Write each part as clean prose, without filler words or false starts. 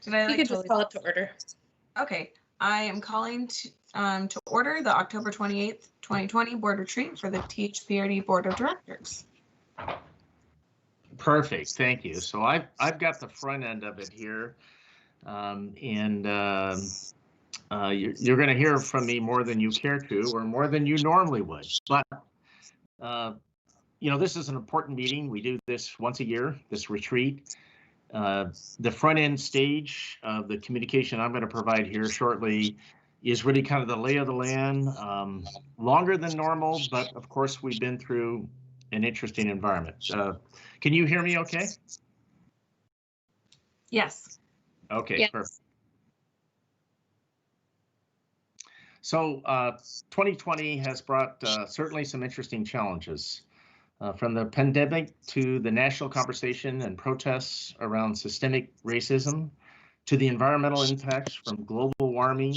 Did I You could just call it to order. Okay, I am calling to order the October 28th, 2020 board retreat for the THPRD Board of Directors. Perfect, thank you. So I've got the front end of it here, you're going to hear from me more than you care to, or more than you normally would. But this is an important meeting. We do this once a year, this retreat. The front end stage of the communication I'm going to provide here shortly is really kind of the lay of the land, longer than normal, but of course we've been through an interesting environment. Can you hear me okay? Yes. Okay, yes. Perfect. So 2020 has brought certainly some interesting challenges. From the pandemic to the national conversation and protests around systemic racism, to the environmental impacts from global warming,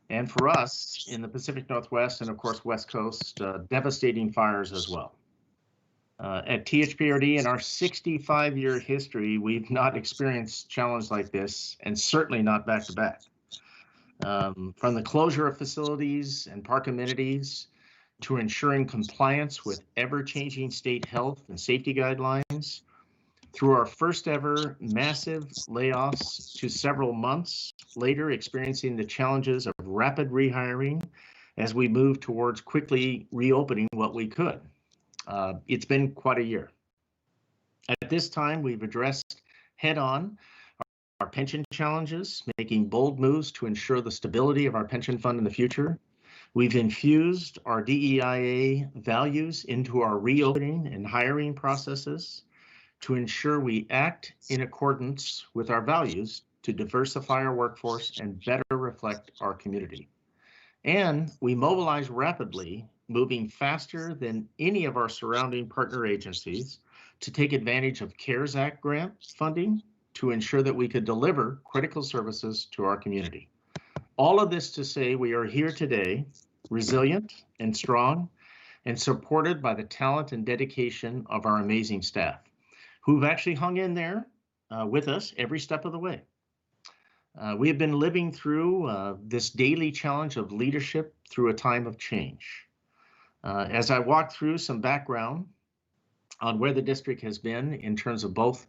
and for us in the Pacific Northwest and of course West Coast, devastating fires as well. At THPRD, in our 65-year history, we've not experienced challenge like this, and certainly not back to back. From the closure of facilities and park amenities, to ensuring compliance with ever-changing state health and safety guidelines, through our first ever massive layoffs to several months later experiencing the challenges of rapid rehiring as we move towards quickly reopening what we could. It's been quite a year. At this time, we've addressed head-on our pension challenges, making bold moves to ensure the stability of our pension fund in the future. We've infused our DEIA values into our reopening and hiring processes to ensure we act in accordance with our values to diversify our workforce and better reflect our community. And we mobilize rapidly, moving faster than any of our surrounding partner agencies to take advantage of CARES Act grant funding to ensure that we could deliver critical services to our community. All of this to say we are here today, resilient and strong, and supported by the talent and dedication of our amazing staff, who've actually hung in there with us every step of the way. We have been living through this daily challenge of leadership through a time of change. As I walk through some background on where the district has been in terms of both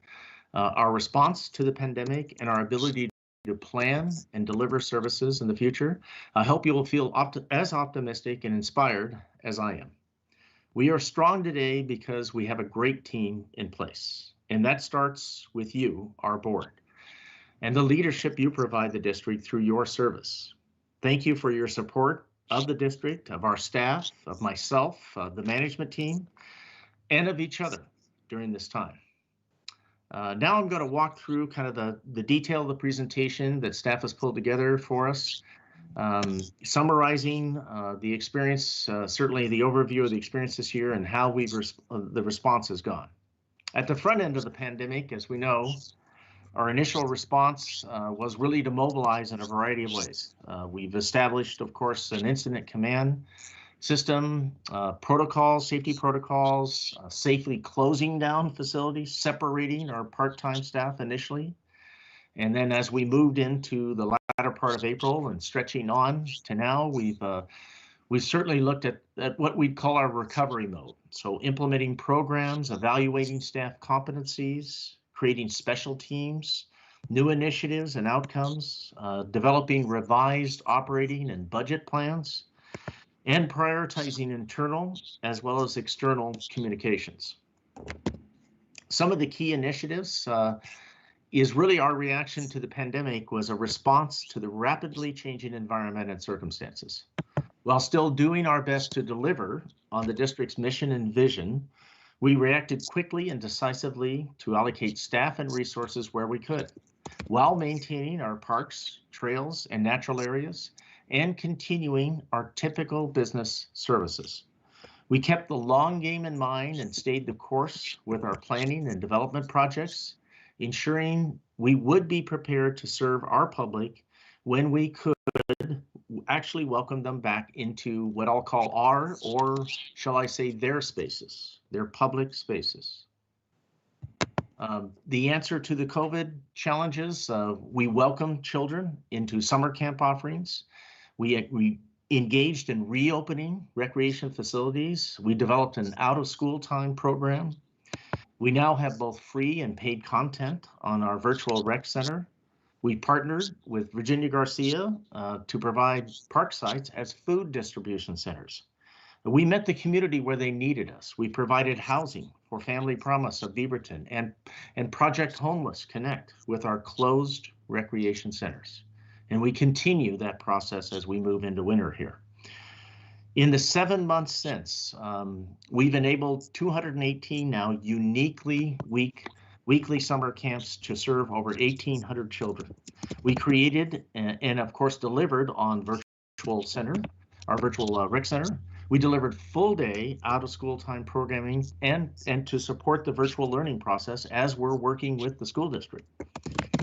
our response to the pandemic and our ability to plan and deliver services in the future, I hope you will feel as optimistic and inspired as I am. We are strong today because we have a great team in place, and that starts with you, our board, and the leadership you provide the district through your service. Thank you for your support of the district, of our staff, of myself, the management team, and of each other during this time. Now I'm going to walk through kind of the detail of the presentation that staff has pulled together for us, summarizing the experience, certainly the overview of the experience this year and how the response has gone. At the front end of the pandemic, as we know, our initial response was really to mobilize in a variety of ways. We've established, of course, an incident command system, protocols, safety protocols, safely closing down facilities, separating our part-time staff initially. And then as we moved into the latter part of April and stretching on to now, we've certainly looked at what we'd call our recovery mode. So implementing programs, evaluating staff competencies, creating special teams, new initiatives and outcomes, developing revised operating and budget plans, and prioritizing internal as well as external communications. Some of the key initiatives is really our reaction to the pandemic was a response to the rapidly changing environment and circumstances. While still doing our best to deliver on the district's mission and vision, we reacted quickly and decisively to allocate staff and resources where we could, while maintaining our parks, trails, and natural areas, and continuing our typical business services. We kept the long game in mind and stayed the course with our planning and development projects, ensuring we would be prepared to serve our public when we could actually welcome them back into what I'll call our, or shall I say their spaces, their public spaces. The answer to the COVID challenges, we welcomed children into summer camp offerings. We engaged in reopening recreation facilities. We developed an out-of-school time program. We now have both free and paid content on our virtual rec center. We partnered with Virginia Garcia to provide park sites as food distribution centers. We met the community where they needed us. We provided housing for Family Promise of Beaverton and Project Homeless Connect with our closed recreation centers. And we continue that process as we move into winter here. In the 7 months since, we've enabled 218 now uniquely weekly summer camps to serve over 1,800 children. We created and of course delivered on virtual center, our virtual rec center. We delivered full day out of school time programming and to support the virtual learning process as we're working with the school district.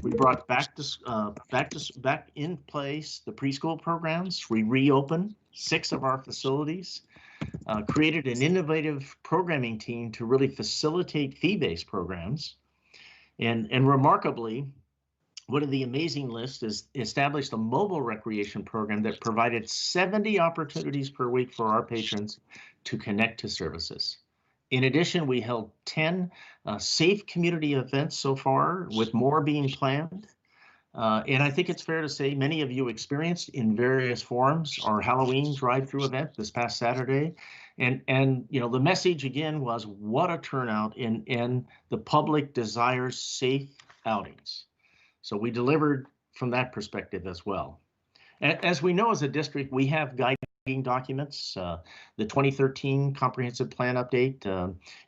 We brought back in place the preschool programs. We reopened 6 of our facilities, created an innovative programming team to really facilitate fee-based programs. And remarkably, one of the amazing lists is established a mobile recreation program that provided 70 opportunities per week for our patrons to connect to services. In addition, we held 10 safe community events so far, with more being planned. And I think it's fair to say many of you experienced in various forms our Halloween drive-through event this past Saturday. And you know, the message again was what a turnout, and the public desires safe outings. So we delivered from that perspective as well. As we know, as a district, we have guiding documents. The 2013 comprehensive plan update,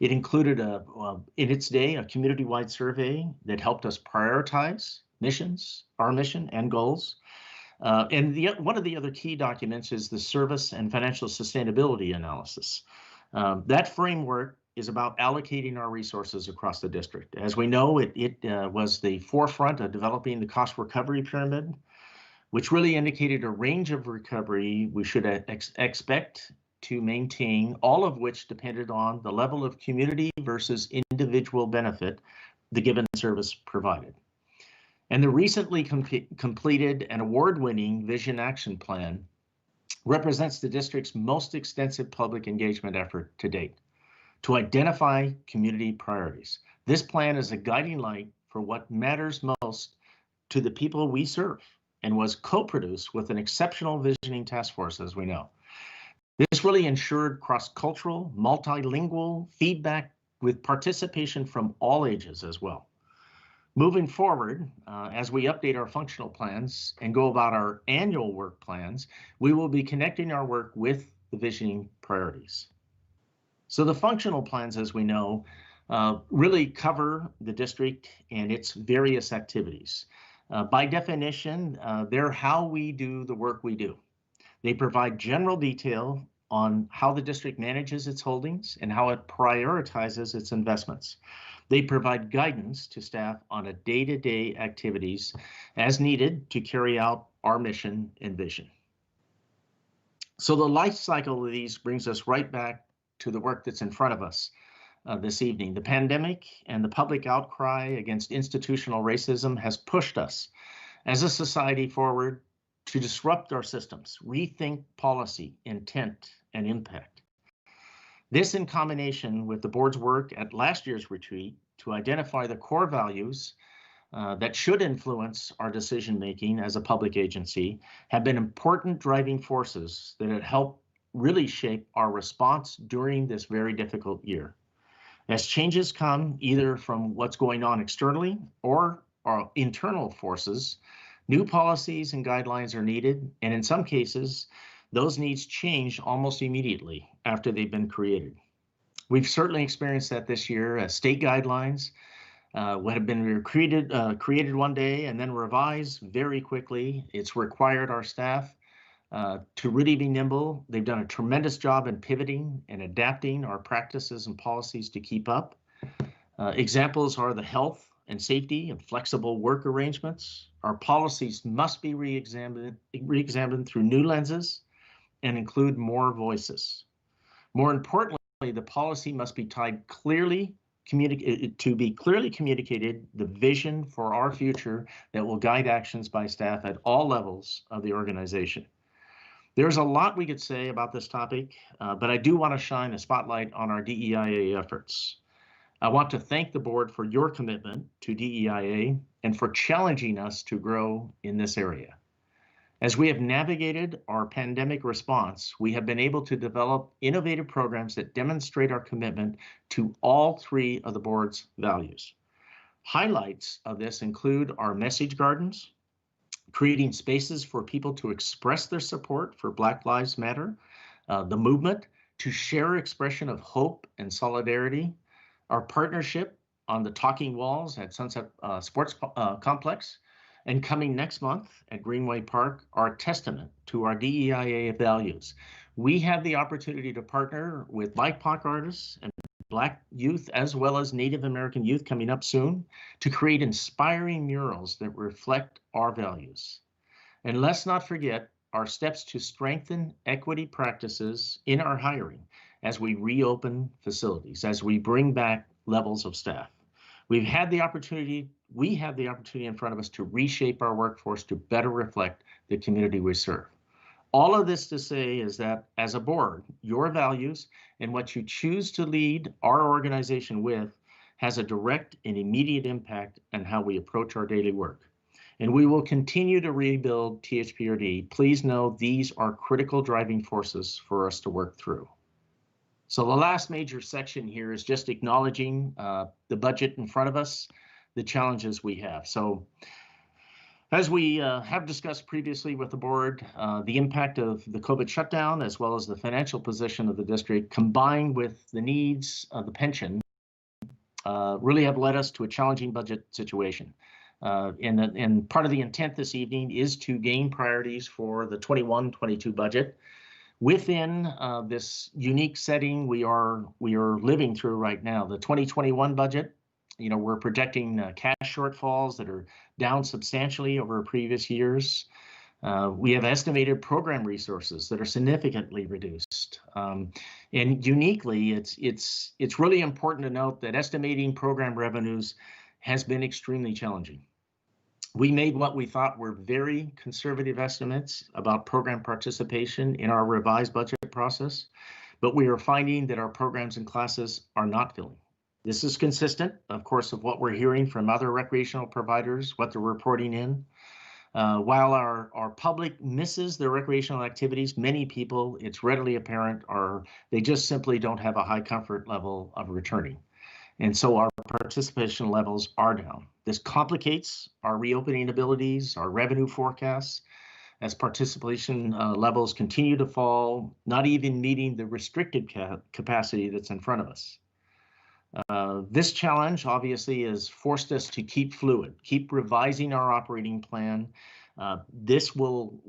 it included in its day a community-wide survey that helped us prioritize missions, our mission and goals. And one of the other key documents is the service and financial sustainability analysis. That framework is about allocating our resources across the district. As we know, it was the forefront of developing the cost recovery pyramid, which really indicated a range of recovery we should expect to maintain, all of which depended on the level of community versus individual benefit the given service provided. And the recently completed and award-winning Vision Action Plan represents the district's most extensive public engagement effort to date to identify community priorities. This plan is a guiding light for what matters most to the people we serve, and was co-produced with an exceptional visioning task force, as we know. This really ensured cross-cultural, multilingual feedback with participation from all ages as well. Moving forward, as we update our functional plans and go about our annual work plans, we will be connecting our work with the visioning priorities. So the functional plans, as we know, really cover the district and its various activities. By definition, they're how we do the work we do. They provide general detail on how the district manages its holdings and how it prioritizes its investments. They provide guidance to staff on a day-to-day activities as needed to carry out our mission and vision. So the life cycle of these brings us right back to the work that's in front of us this evening. The pandemic and the public outcry against institutional racism has pushed us as a society forward to disrupt our systems, rethink policy, intent, and impact. This, in combination with the board's work at last year's retreat to identify the core values that should influence our decision-making as a public agency, have been important driving forces that have helped really shape our response during this very difficult year. As changes come either from what's going on externally or our internal forces, new policies and guidelines are needed, and in some cases, those needs change almost immediately after they've been created. We've certainly experienced that this year as state guidelines have been created one day and then revised very quickly. It's required our staff to really be nimble. They've done a tremendous job in pivoting and adapting our practices and policies to keep up. Examples are the health and safety and flexible work arrangements. Our policies must be re-examined through new lenses and include more voices. More importantly, the policy must be tied clearly clearly communicated the vision for our future that will guide actions by staff at all levels of the organization. There's a lot we could say about this topic, but I do want to shine a spotlight on our DEIA efforts. I want to thank the board for your commitment to DEIA and for challenging us to grow in this area. As we have navigated our pandemic response, we have been able to develop innovative programs that demonstrate our commitment to all three of the board's values. Highlights of this include our message gardens, creating spaces for people to express their support for Black Lives Matter, the movement to share expression of hope and solidarity, our partnership on the Talking Walls at Sunset Sports Complex, and coming next month at Greenway Park are a testament to our DEIA values. We have the opportunity to partner with BIPOC artists and Black youth, as well as Native American youth coming up soon, to create inspiring murals that reflect our values. And let's not forget our steps to strengthen equity practices in our hiring as we reopen facilities, as we bring back levels of staff. We have the opportunity in front of us to reshape our workforce to better reflect the community we serve. All of this to say is that as a board, your values and what you choose to lead our organization with has a direct and immediate impact on how we approach our daily work. And we will continue to rebuild THPRD. Please know these are critical driving forces for us to work through. So the last major section here is just acknowledging the budget in front of us, the challenges we have. So as we have discussed previously with the board, the impact of the COVID shutdown, as well as the financial position of the district, combined with the needs of the pension, really have led us to a challenging budget situation. And part of the intent this evening is to gain priorities for the 21-22 budget. Within this unique setting we are living through right now, the 2021 budget, we're projecting cash shortfalls that are down substantially over previous years. We have estimated program resources that are significantly reduced. And uniquely, it's really important to note that estimating program revenues has been extremely challenging. We made what we thought were very conservative estimates about program participation in our revised budget process, but we are finding that our programs and classes are not filling. This is consistent, of course, of what we're hearing from other recreational providers, what they're reporting in. While our public misses their recreational activities, many people, it's readily apparent, they just simply don't have a high comfort level of returning. And so our participation levels are down. This complicates our reopening abilities, our revenue forecasts, as participation levels continue to fall, not even meeting the restricted capacity that's in front of us. This challenge obviously has forced us to keep fluid, keep revising our operating plan. This will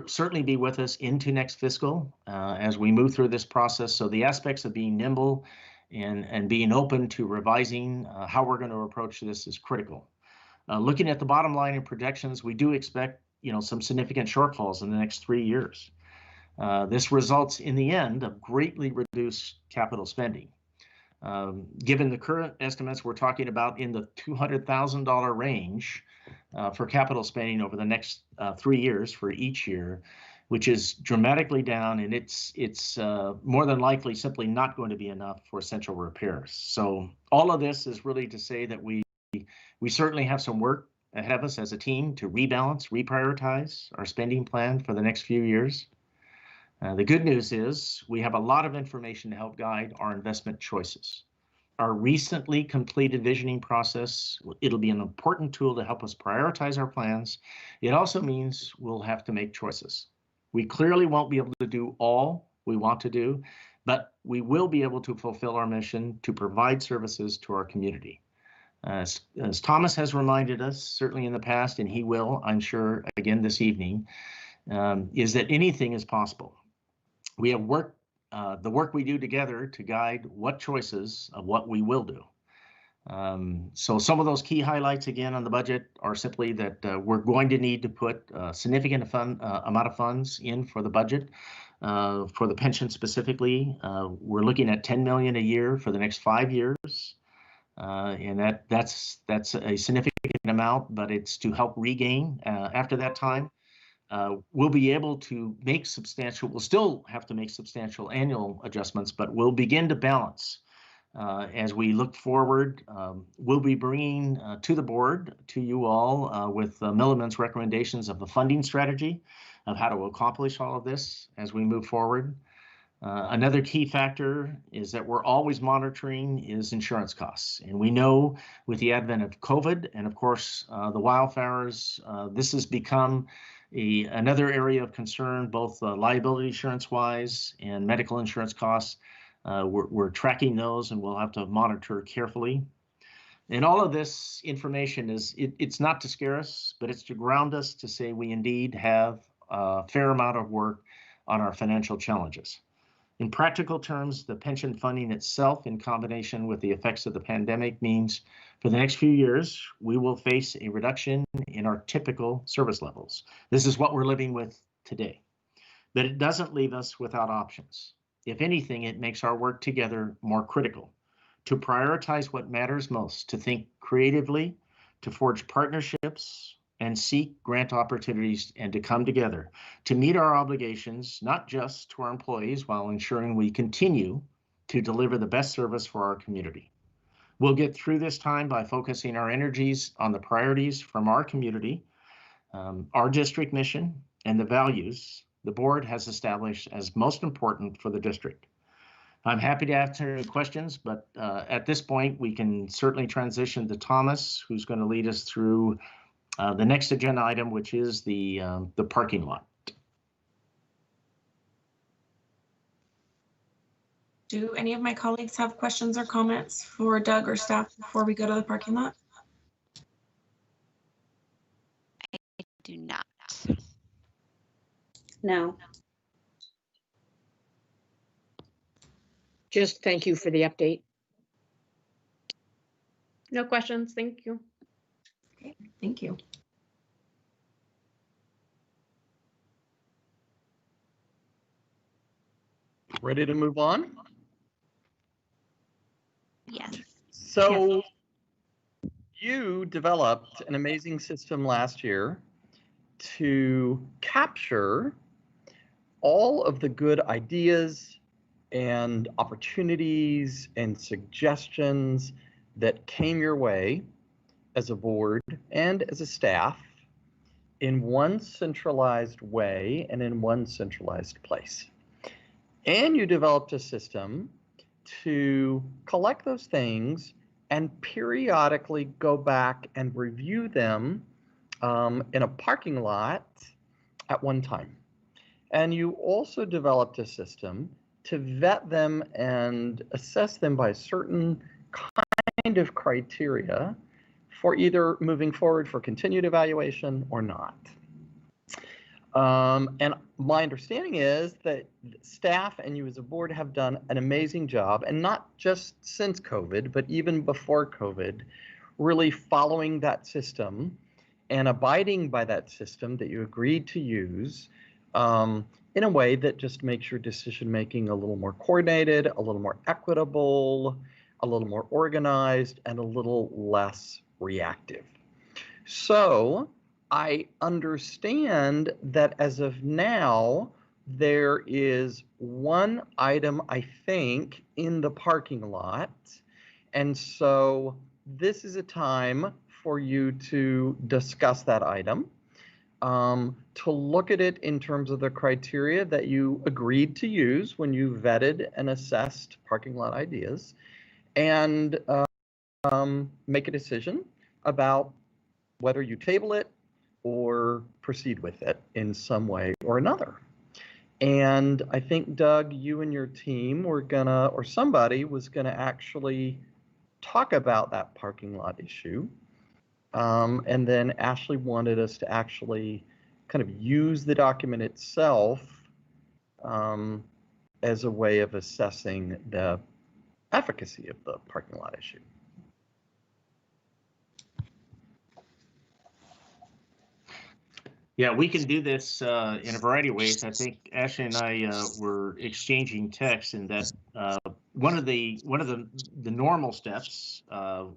certainly be with us into next fiscal as we move through this process. So the aspects of being nimble and being open to revising how we're going to approach this is critical. Looking at the bottom line and projections, we do expect some significant shortfalls in the next 3 years. This results in the end of greatly reduced capital spending. Given the current estimates, we're talking about in the $200,000 range for capital spending over the next 3 years for each year, which is dramatically down, and it's more than likely simply not going to be enough for essential repairs. So all of this is really to say that we certainly have some work ahead of us as a team to rebalance, reprioritize our spending plan for the next few years. The good news is we have a lot of information to help guide our investment choices. Our recently completed visioning process, it'll be an important tool to help us prioritize our plans. It also means we'll have to make choices. We clearly won't be able to do all we want to do, but we will be able to fulfill our mission to provide services to our community. As Thomas has reminded us, certainly in the past, and he will, I'm sure, again this evening, is that anything is possible. We have the work we do together to guide what choices of what we will do. So some of those key highlights again on the budget are simply that we're going to need to put a significant amount of funds in for the budget. For the pension specifically, we're looking at $10 million a year for the next 5 years. and that's a significant amount, but it's to help regain after that time. We'll be able to make substantial, we'll still have to make substantial annual adjustments, but we'll begin to balance. As we look forward, we'll be bringing to the board, to you all, with Milliman's recommendations of the funding strategy of how to accomplish all of this as we move forward. Another key factor is that we're always monitoring is insurance costs. And we know with the advent of COVID and of course the wildfires, this has become another area of concern, both liability insurance wise and medical insurance costs. We're tracking those and we'll have to monitor carefully. And all of this information it's not to scare us, but it's to ground us to say we indeed have a fair amount of work on our financial challenges. In practical terms, the pension funding itself, in combination with the effects of the pandemic, means for the next few years, we will face a reduction in our typical service levels. This is what we're living with today. But it doesn't leave us without options. If anything, it makes our work together more critical, to prioritize what matters most, to think creatively, to forge partnerships, and seek grant opportunities, and to come together to meet our obligations, not just to our employees, while ensuring we continue to deliver the best service for our community. We'll get through this time by focusing our energies on the priorities from our community, our district mission, and the values the board has established as most important for the district. I'm happy to answer questions, but at this point, we can certainly transition to Thomas, who's going to lead us through the next agenda item, which is the parking lot. Do any of my colleagues have questions or comments for Doug or staff before we go to the parking lot? I do not. No. Just thank you for the update. No questions, thank you. Okay, thank you. Ready to move on? Yes. So you developed an amazing system last year to capture all of the good ideas and opportunities and suggestions that came your way as a board and as a staff in one centralized way and in one centralized place. And you developed a system to collect those things and periodically go back and review them in a parking lot at one time. And you also developed a system to vet them and assess them by certain kind of criteria for either moving forward for continued evaluation or not. And my understanding is that staff and you as a board have done an amazing job, and not just since COVID, but even before COVID, really following that system and abiding by that system that you agreed to use in a way that just makes your decision making a little more coordinated, a little more equitable, a little more organized, and a little less reactive. So I understand that as of now, there is one item, I think, in the parking lot. And so this is a time for you to discuss that item, to look at it in terms of the criteria that you agreed to use when you vetted and assessed parking lot ideas, and make a decision about whether you table it or proceed with it in some way or another. And I think, Doug, you and your team were gonna, or somebody was gonna actually talk about that parking lot issue. And then Ashley wanted us to actually kind of use the document itself as a way of assessing the efficacy of the parking lot issue. Yeah, we can do this in a variety of ways. I think Ashley and I were exchanging texts in that one of the normal steps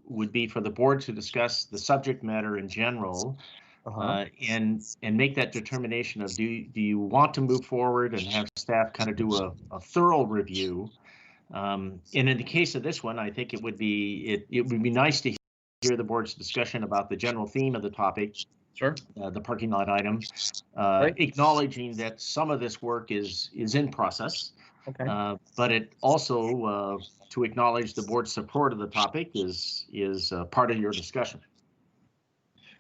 would be for the board to discuss the subject matter in general, and make that determination of do you want to move forward and have staff kind of do a thorough review. And in the case of this one, I think it would be nice to hear the board's discussion about the general theme of the topic. Sure. The parking lot item, acknowledging that some of this work is in process. Okay. But it also to acknowledge the board's support of the topic is part of your discussion.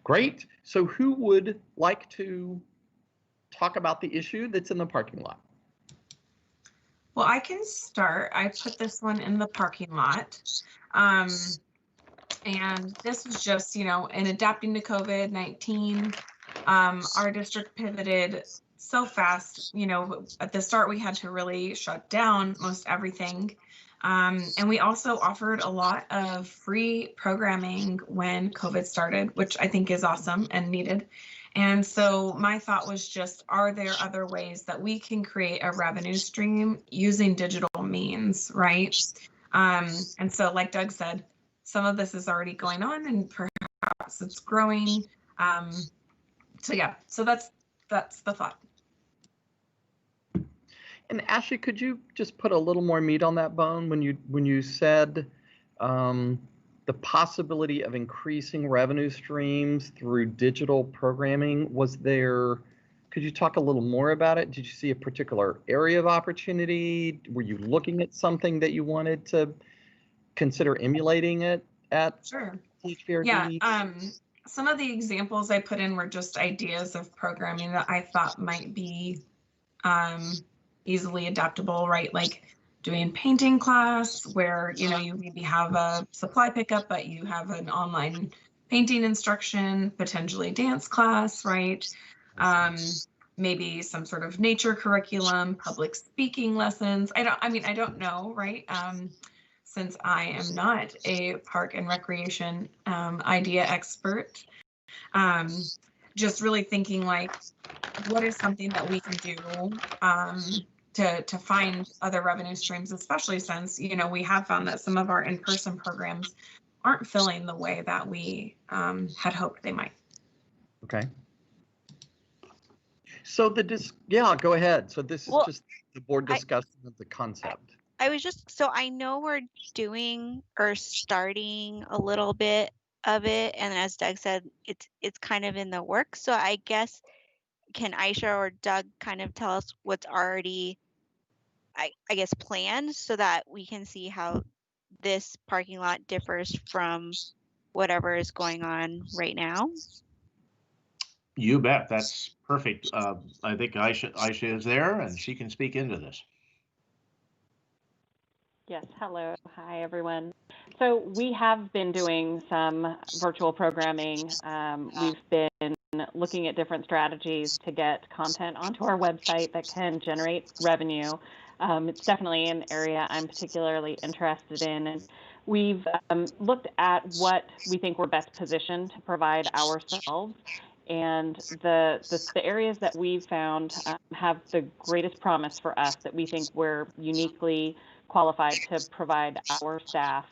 Great. So who would like to talk about the issue that's in the parking lot? Well, I can start. I put this one in the parking lot. And this was just, in adapting to COVID-19, our district pivoted so fast. At the start, we had to really shut down most everything. And we also offered a lot of free programming when COVID started, which I think is awesome and needed. And so my thought was just, are there other ways that we can create a revenue stream using digital means, right? And so like Doug said, some of this is already going on and perhaps it's growing. So that's the thought. And Ashley, could you just put a little more meat on that bone when you said the possibility of increasing revenue streams through digital programming? Could you talk a little more about it? Did you see a particular area of opportunity? Were you looking at something that you wanted to consider emulating it at Sure. THPRD? Yeah. Some of the examples I put in were just ideas of programming that I thought might be easily adaptable, right? Like doing painting class where, you maybe have a supply pickup, but you have an online painting instruction, potentially dance class, right? Maybe some sort of nature curriculum, public speaking lessons. I don't know, right? Since I am not a park and recreation idea expert, just really thinking like, what is something that we can do to find other revenue streams, especially since, we have found that some of our in-person programs aren't filling the way that we had hoped they might. Okay. So go ahead. So this is just the board discussion of the concept. So I know we're doing or starting a little bit of it, and as Doug said, it's kind of in the works. So I guess, can Aisha or Doug kind of tell us what's already, I guess, planned so that we can see how this parking lot differs from whatever is going on right now? You bet. That's perfect. I think Aisha is there and she can speak into this. Yes, hello. Hi, everyone. So we have been doing some virtual programming. We've been looking at different strategies to get content onto our website that can generate revenue. It's definitely an area I'm particularly interested in. And we've looked at what we think we're best positioned to provide ourselves. And the areas that we've found have the greatest promise for us, that we think we're uniquely qualified to provide our staff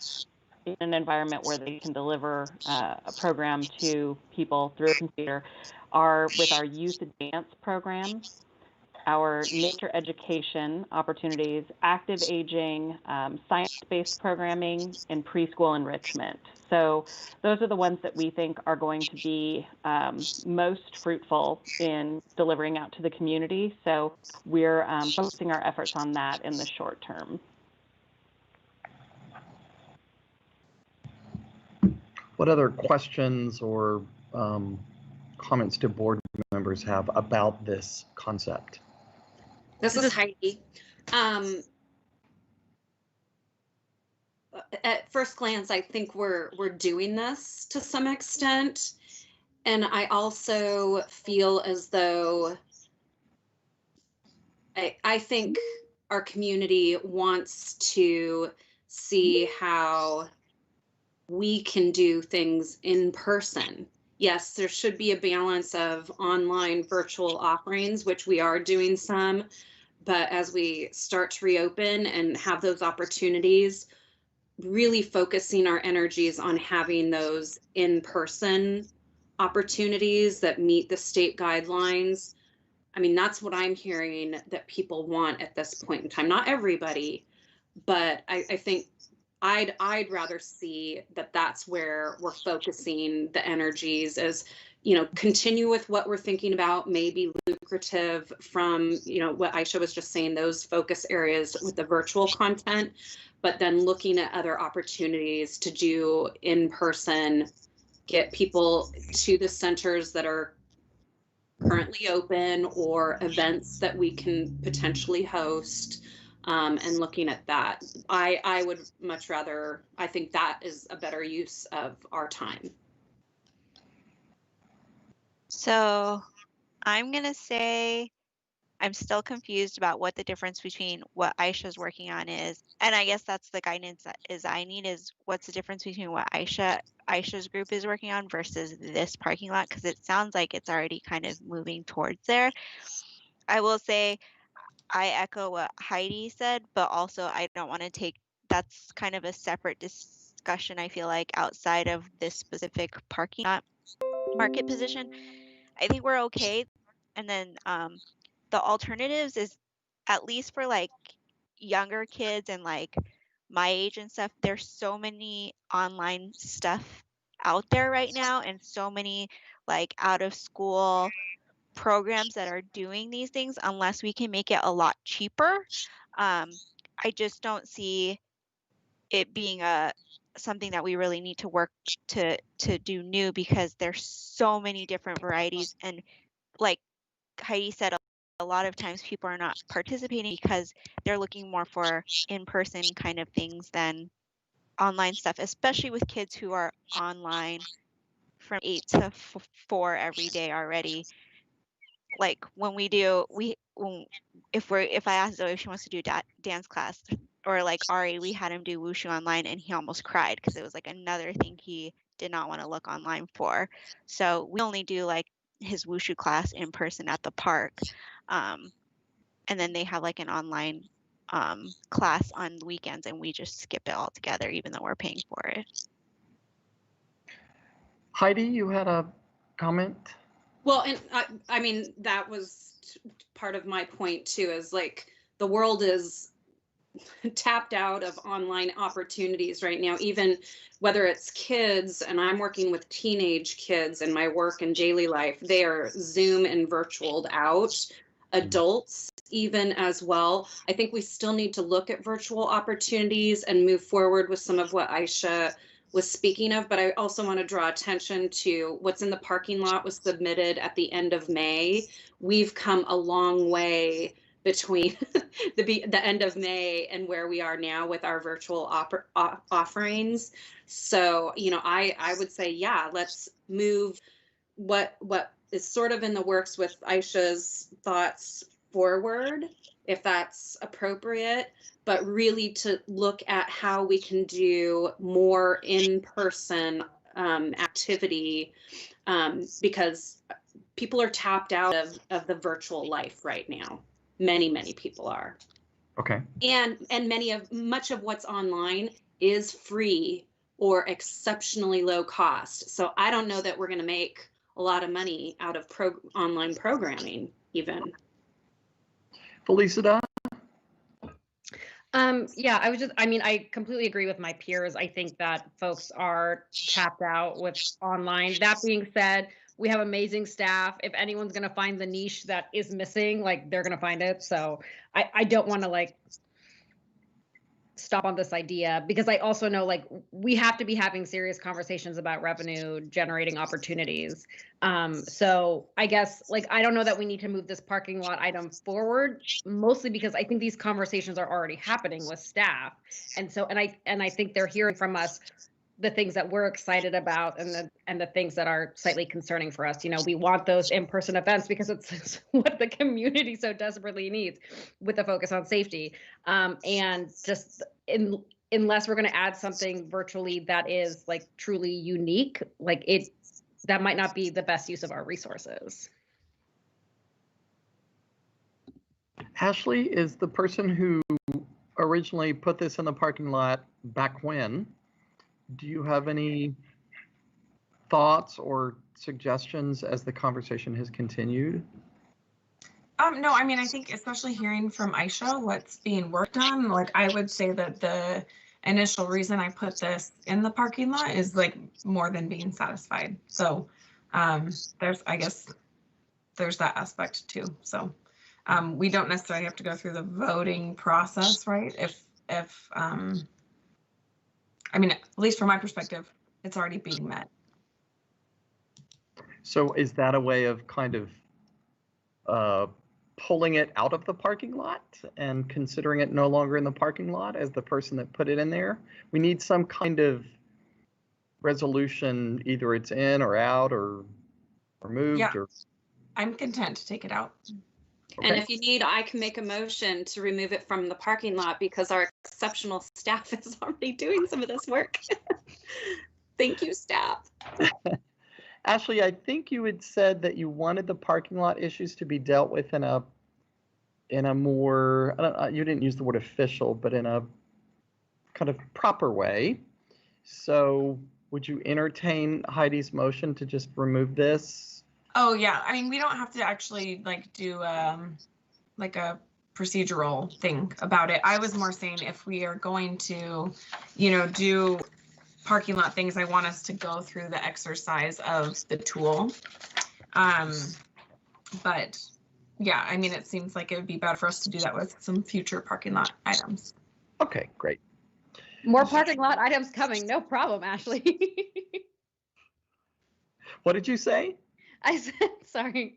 in an environment where they can deliver a program to people through a computer, are with our youth dance program, our nature education opportunities, active aging, science-based programming, and preschool enrichment. So those are the ones that we think are going to be most fruitful in delivering out to the community. So we're focusing our efforts on that in the short term. What other questions or comments do board members have about this concept? This is Heidi. At first glance, I think we're doing this to some extent. And I also feel as though I think our community wants to see how we can do things in person. Yes, there should be a balance of online virtual offerings, which we are doing some, but as we start to reopen and have those opportunities, really focusing our energies on having those in-person opportunities that meet the state guidelines. I mean, that's what I'm hearing that people want at this point in time. Not everybody, but I think I'd rather see that that's where we're focusing the energies, as, you know, continue with what we're thinking about, maybe lucrative from, you know, what Aisha was just saying, those focus areas with the virtual content, but then looking at other opportunities to do in person, get people to the centers that are currently open or events that we can potentially host, and looking at that. I would much rather, I think that is a better use of our time. So I'm going to say I'm still confused about what the difference between what Aisha's working on is. And I guess that's the guidance that I need, is what's the difference between what Aisha's group is working on versus this parking lot, because it sounds like it's already kind of moving towards there. I will say I echo what Heidi said, but also I don't want to take, that's kind of a separate discussion, I feel like, outside of this specific parking lot market position. I think we're okay. And then the alternatives is, at least for like younger kids and like my age and stuff, there's so many online stuff out there right now, and so many like out of school programs that are doing these things. Unless we can make it a lot cheaper, I just don't see it being something that we really need to work to do new, because there's so many different varieties. And like Heidi said, a lot of times people are not participating because they're looking more for in-person kind of things than online stuff, especially with kids who are online from 8 to 4 every day already. Like when we do, if I ask Zoe if she wants to do dance class, or like Ari, we had him do wushu online and he almost cried because it was like another thing he did not want to look online for. So we only do like his wushu class in person at the park, and then they have like an online class on weekends, and we just skip it altogether, even though we're paying for it. Heidi, you had a comment? Well, and I mean, that was part of my point too, is like the world is tapped out of online opportunities right now, even whether it's kids, and I'm working with teenage kids in my work and daily life, they are Zoom and virtualed out. Adults even as well. I think we still need to look at virtual opportunities and move forward with some of what Aisha was speaking of, but I also want to draw attention to what's in the parking lot was submitted at the end of May. We've come a long way between the end of May and where we are now with our virtual offerings. So, you know, I would say, yeah, let's move what is sort of in the works with Aisha's thoughts forward, if that's appropriate, but really to look at how we can do more in-person activity, because people are tapped out of the virtual life right now. Many people are. Okay. And much of what's online is free or exceptionally low cost. So I don't know that we're going to make a lot of money out of online programming even. Felicita? Yeah, I completely agree with my peers. I think that folks are tapped out with online. That being said, we have amazing staff. If anyone's going to find the niche that is missing, like, they're going to find it. So I don't want to like stop on this idea, because I also know like we have to be having serious conversations about revenue generating opportunities. So I guess like I don't know that we need to move this parking lot item forward, mostly because I think these conversations are already happening with staff. And so and I think they're hearing from us the things that we're excited about and the things that are slightly concerning for us. You know, we want those in-person events because it's what the community so desperately needs, with a focus on safety. And just unless we're going to add something virtually that is like truly unique, like that might not be the best use of our resources. Ashley is the person who originally put this in the parking lot back when. Do you have any thoughts or suggestions as the conversation has continued? No, I mean, I think especially hearing from Aisha what's being worked on, like I would say that the initial reason I put this in the parking lot is like more than being satisfied. So I guess there's that aspect too. So we don't necessarily have to go through the voting process, right? I mean, at least from my perspective, it's already being met. So is that a way of kind of pulling it out of the parking lot and considering it no longer in the parking lot as the person that put it in there? We need some kind of resolution, either it's in or out or removed. Yeah, or I'm content to take it out. Okay. And if you need, I can make a motion to remove it from the parking lot because our exceptional staff is already doing some of this work. Thank you, staff. Ashley, I think you had said that you wanted the parking lot issues to be dealt with in a more, you didn't use the word official, but in a kind of proper way. So would you entertain Heidi's motion to just remove this? Oh yeah, I mean, we don't have to actually like do like a procedural thing about it. I was more saying if we are going to, do parking lot things, I want us to go through the exercise of the tool. But yeah, I mean, it seems like it would be better for us to do that with some future parking lot items. Okay, great. More parking lot items coming. No problem, Ashley. What did you say? I said, sorry.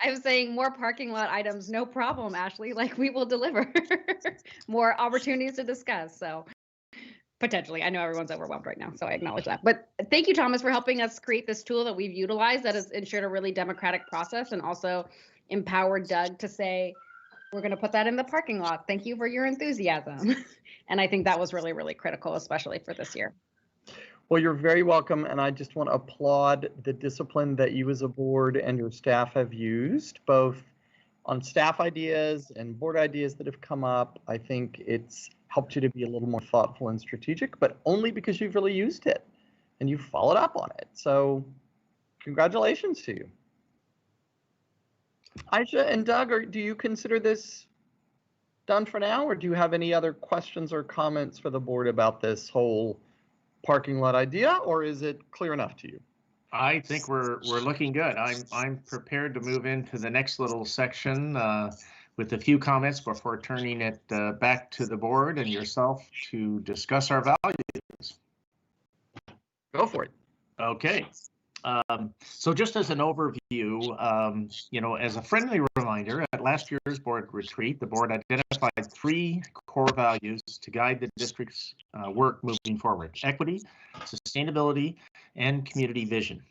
I was saying more parking lot items. No problem, Ashley. Like we will deliver more opportunities to discuss. So potentially, I know everyone's overwhelmed right now, so I acknowledge that. But thank you, Thomas, for helping us create this tool that we've utilized that has ensured a really democratic process and also empowered Doug to say, we're going to put that in the parking lot. Thank you for your enthusiasm. And I think that was really, really critical, especially for this year. Well, you're very welcome, and I just want to applaud the discipline that you as a board and your staff have used, both on staff ideas and board ideas that have come up. I think it's helped you to be a little more thoughtful and strategic, but only because you've really used it and you've followed up on it. So congratulations to you. Aisha and Doug, do you consider this done for now, or do you have any other questions or comments for the board about this whole parking lot idea, or is it clear enough to you? I think we're looking good. I'm prepared to move into the next little section with a few comments before turning it back to the board and yourself to discuss our values. Go for it. Okay. So just as an overview, as a friendly reminder, at last year's board retreat, the board identified 3 core values to guide the district's work moving forward: equity, sustainability, and community vision.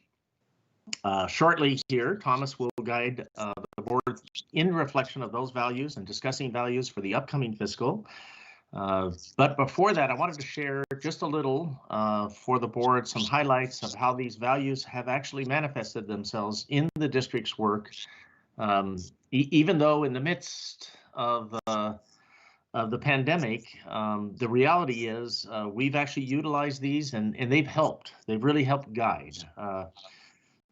Shortly here, Thomas will guide the board in reflection of those values and discussing values for the upcoming fiscal. But before that, I wanted to share just a little for the board, some highlights of how these values have actually manifested themselves in the district's work, even though in the midst of the pandemic, the reality is we've actually utilized these and they've helped. They've really helped guide.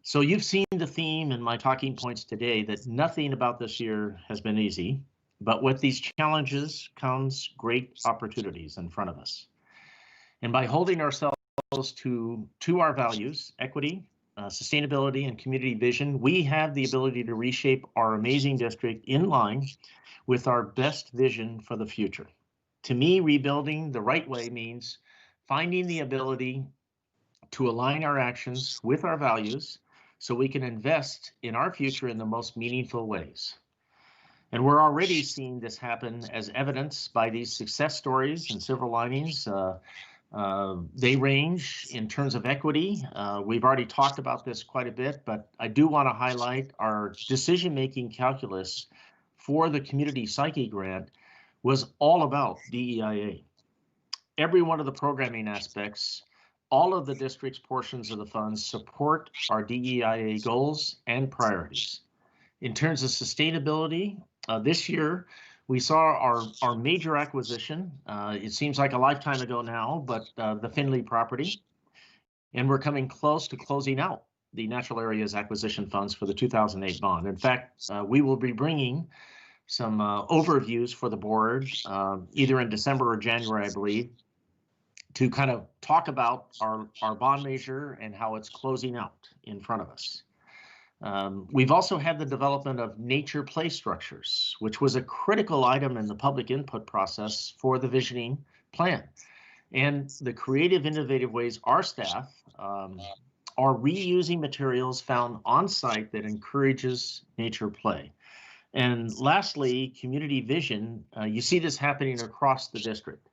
So you've seen the theme in my talking points today that nothing about this year has been easy. But with these challenges comes great opportunities in front of us. And by holding ourselves to our values, equity, sustainability, and community vision, we have the ability to reshape our amazing district in line with our best vision for the future. To me, rebuilding the right way means finding the ability to align our actions with our values so we can invest in our future in the most meaningful ways. And we're already seeing this happen as evidenced by these success stories and silver linings. They range in terms of equity. We've already talked about this quite a bit, but I do want to highlight our decision-making calculus for the Community Psyche Grant was all about DEIA. Every one of the programming aspects, all of the district's portions of the funds support our DEIA goals and priorities. In terms of sustainability, this year, We saw our major acquisition. It seems like a lifetime ago now, but the Findlay property. And we're coming close to closing out the natural areas acquisition funds for the 2008 bond. In fact, we will be bringing some overviews for the board either in December or January, I believe, to kind of talk about our bond measure and how it's closing out in front of us. We've also had the development of nature play structures, which was a critical item in the public input process for the visioning plan. And the creative, innovative ways our staff are reusing materials found on site that encourages nature play. And lastly, community vision. You see this happening across the district.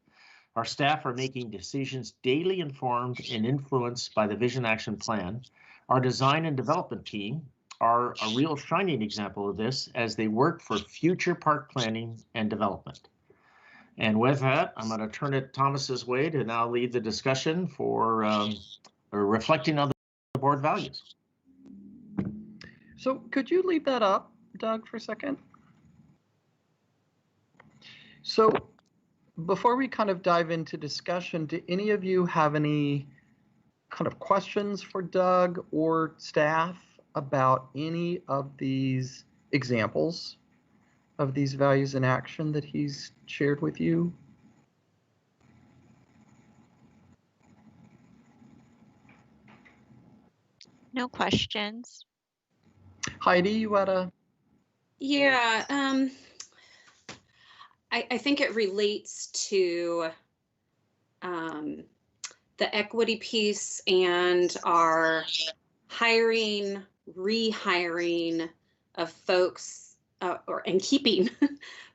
Our staff are making decisions daily informed and influenced by the Vision Action Plan. Our design and development team are a real shining example of this as they work for future park planning and development. And with that, I'm going to turn it Thomas's way to now lead the discussion for reflecting on the board values. So could you leave that up, Doug, for a second? So before we kind of dive into discussion, do any of you have any kind of questions for Doug or staff about any of these examples of these values in action that he's shared with you? No questions. Heidi, you had a... Yeah, I think it relates to the equity piece and our hiring, rehiring of folks and keeping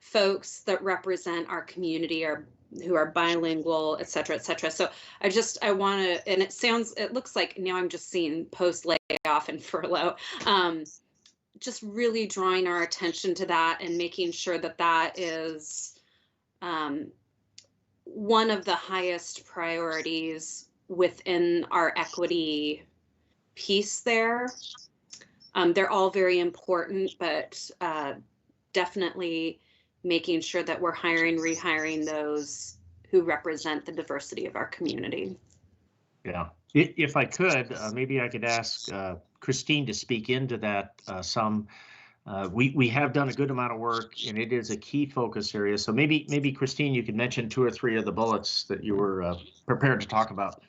folks that represent our community or who are bilingual, et cetera, et cetera. So I want to, and it looks like now I'm just seeing post layoff and furlough. Just really drawing our attention to that and making sure that that is one of the highest priorities within our equity piece there. They're all very important, but definitely making sure that we're hiring, rehiring those who represent the diversity of our community. Yeah, if I could, maybe I could ask Christine to speak into that some. We have done a good amount of work, and it is a key focus area. So maybe Christine, you could mention 2 or 3 of the bullets that you were prepared to talk about.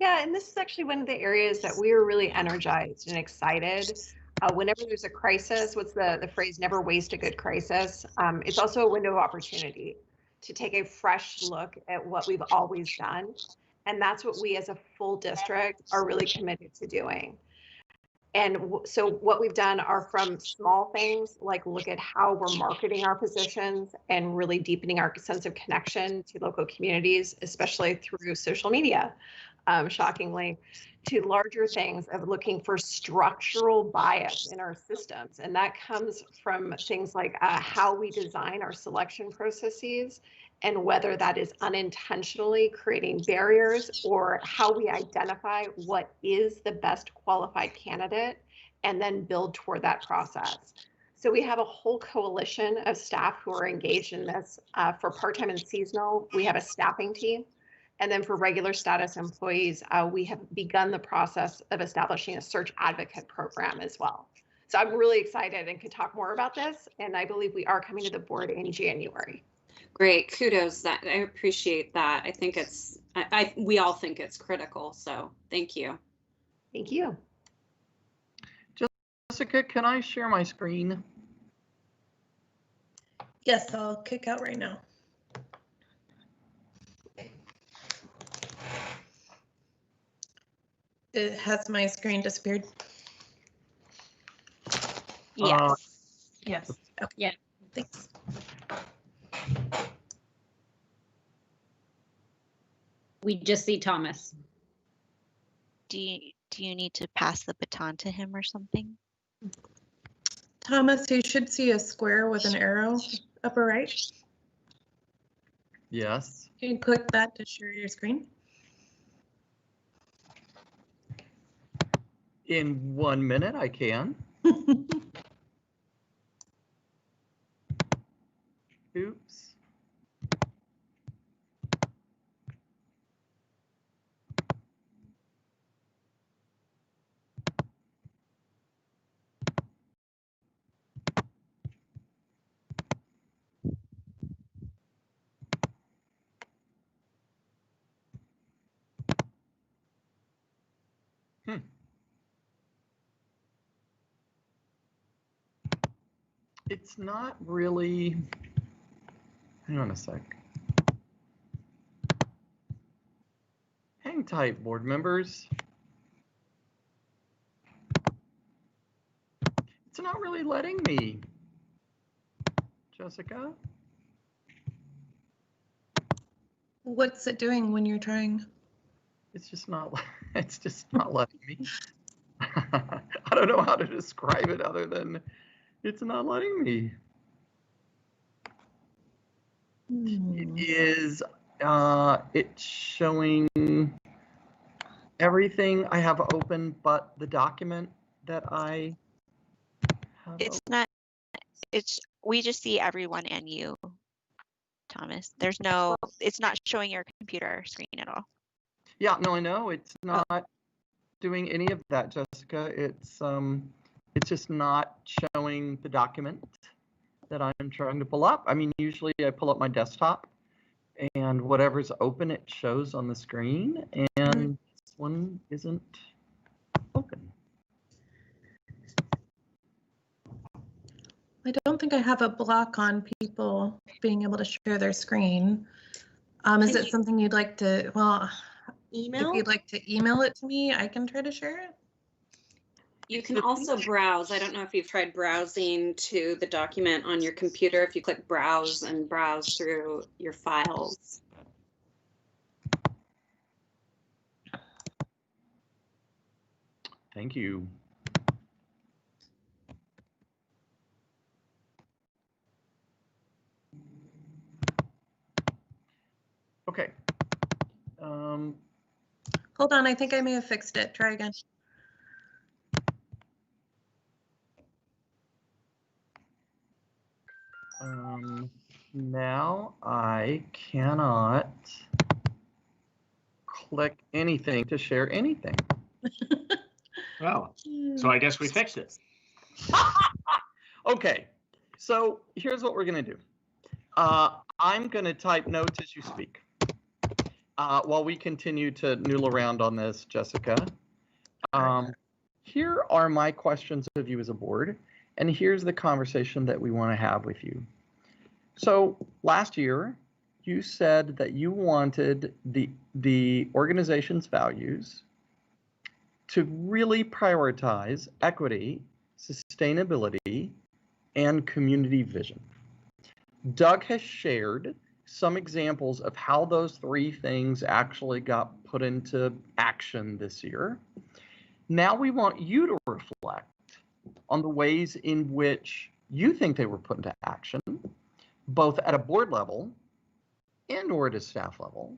Yeah, and this is actually one of the areas that we are really energized and excited. Whenever there's a crisis, what's the phrase, never waste a good crisis. It's also a window of opportunity to take a fresh look at what we've always done. And that's what we as a full district are really committed to doing. And so what we've done are from small things, like look at how we're marketing our positions and really deepening our sense of connection to local communities, especially through social media, shockingly, to larger things of looking for structural bias in our systems. And that comes from things like how we design our selection processes and whether that is unintentionally creating barriers or how we identify what is the best qualified candidate and then build toward that process. So we have a whole coalition of staff who are engaged in this. For part-time and seasonal, we have a staffing team. And then for regular status employees, we have begun the process of establishing a search advocate program as well. So I'm really excited and could talk more about this. And I believe we are coming to the board in January. Great, kudos. I appreciate that. I think we all think it's critical. So thank you. Thank you. Jessica, can I share my screen? Yes, I'll kick out right now. Has my screen disappeared? Yes. Yes. Okay. Yeah. Thanks. We just see Thomas. Do you need to pass the baton to him or something? Thomas, you should see a square with an arrow upper right. Yes. You can click that to share your screen. In 1 minute, I can. Oops. It's not really, hang on a sec. Hang tight, board members. It's not really letting me. Jessica? What's it doing when you're trying? It's just not letting me. I don't know how to describe it other than it's not letting me. It is, it's showing everything I have open but the document that I have It's open. not, we just see everyone and you, Thomas. It's not showing your computer screen at all. Yeah, no, I know. It's not doing any of that, Jessica. It's just not showing the document that I'm trying to pull up. I mean, usually I pull up my desktop and whatever's open, it shows on the screen, and this one isn't open. I don't think I have a block on people being able to share their screen. Is it something you'd like to, well, Email? if you'd like to email it to me, I can try to share it. You can also browse. I don't know if you've tried browsing to the document on your computer. If you click browse and browse through your files. Thank you. Okay. Hold on, I think I may have fixed it. Try again. Now I cannot click anything to share anything. Well, so I guess we fixed it. Okay, so here's what we're gonna do. I'm gonna type notes as you speak. While we continue to noodle around on this, Jessica. Here are my questions of you as a board, and here's the conversation that we want to have with you. So last year, you said that you wanted the organization's values to really prioritize equity, sustainability, and community vision. Doug has shared some examples of how those three things actually got put into action this year. Now we want you to reflect on the ways in which you think they were put into action, both at a board level and or at a staff level,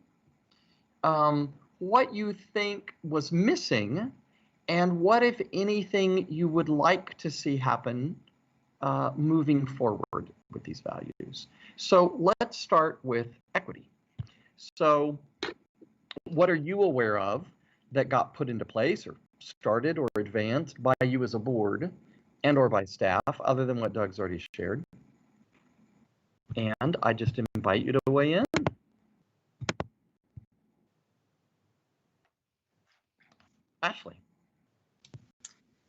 what you think was missing, and what, if anything, you would like to see happen moving forward with these values. So let's start with equity. So what are you aware of that got put into place or started or advanced by you as a board and or by staff, other than what Doug's already shared? And I just invite you to weigh in. Ashley.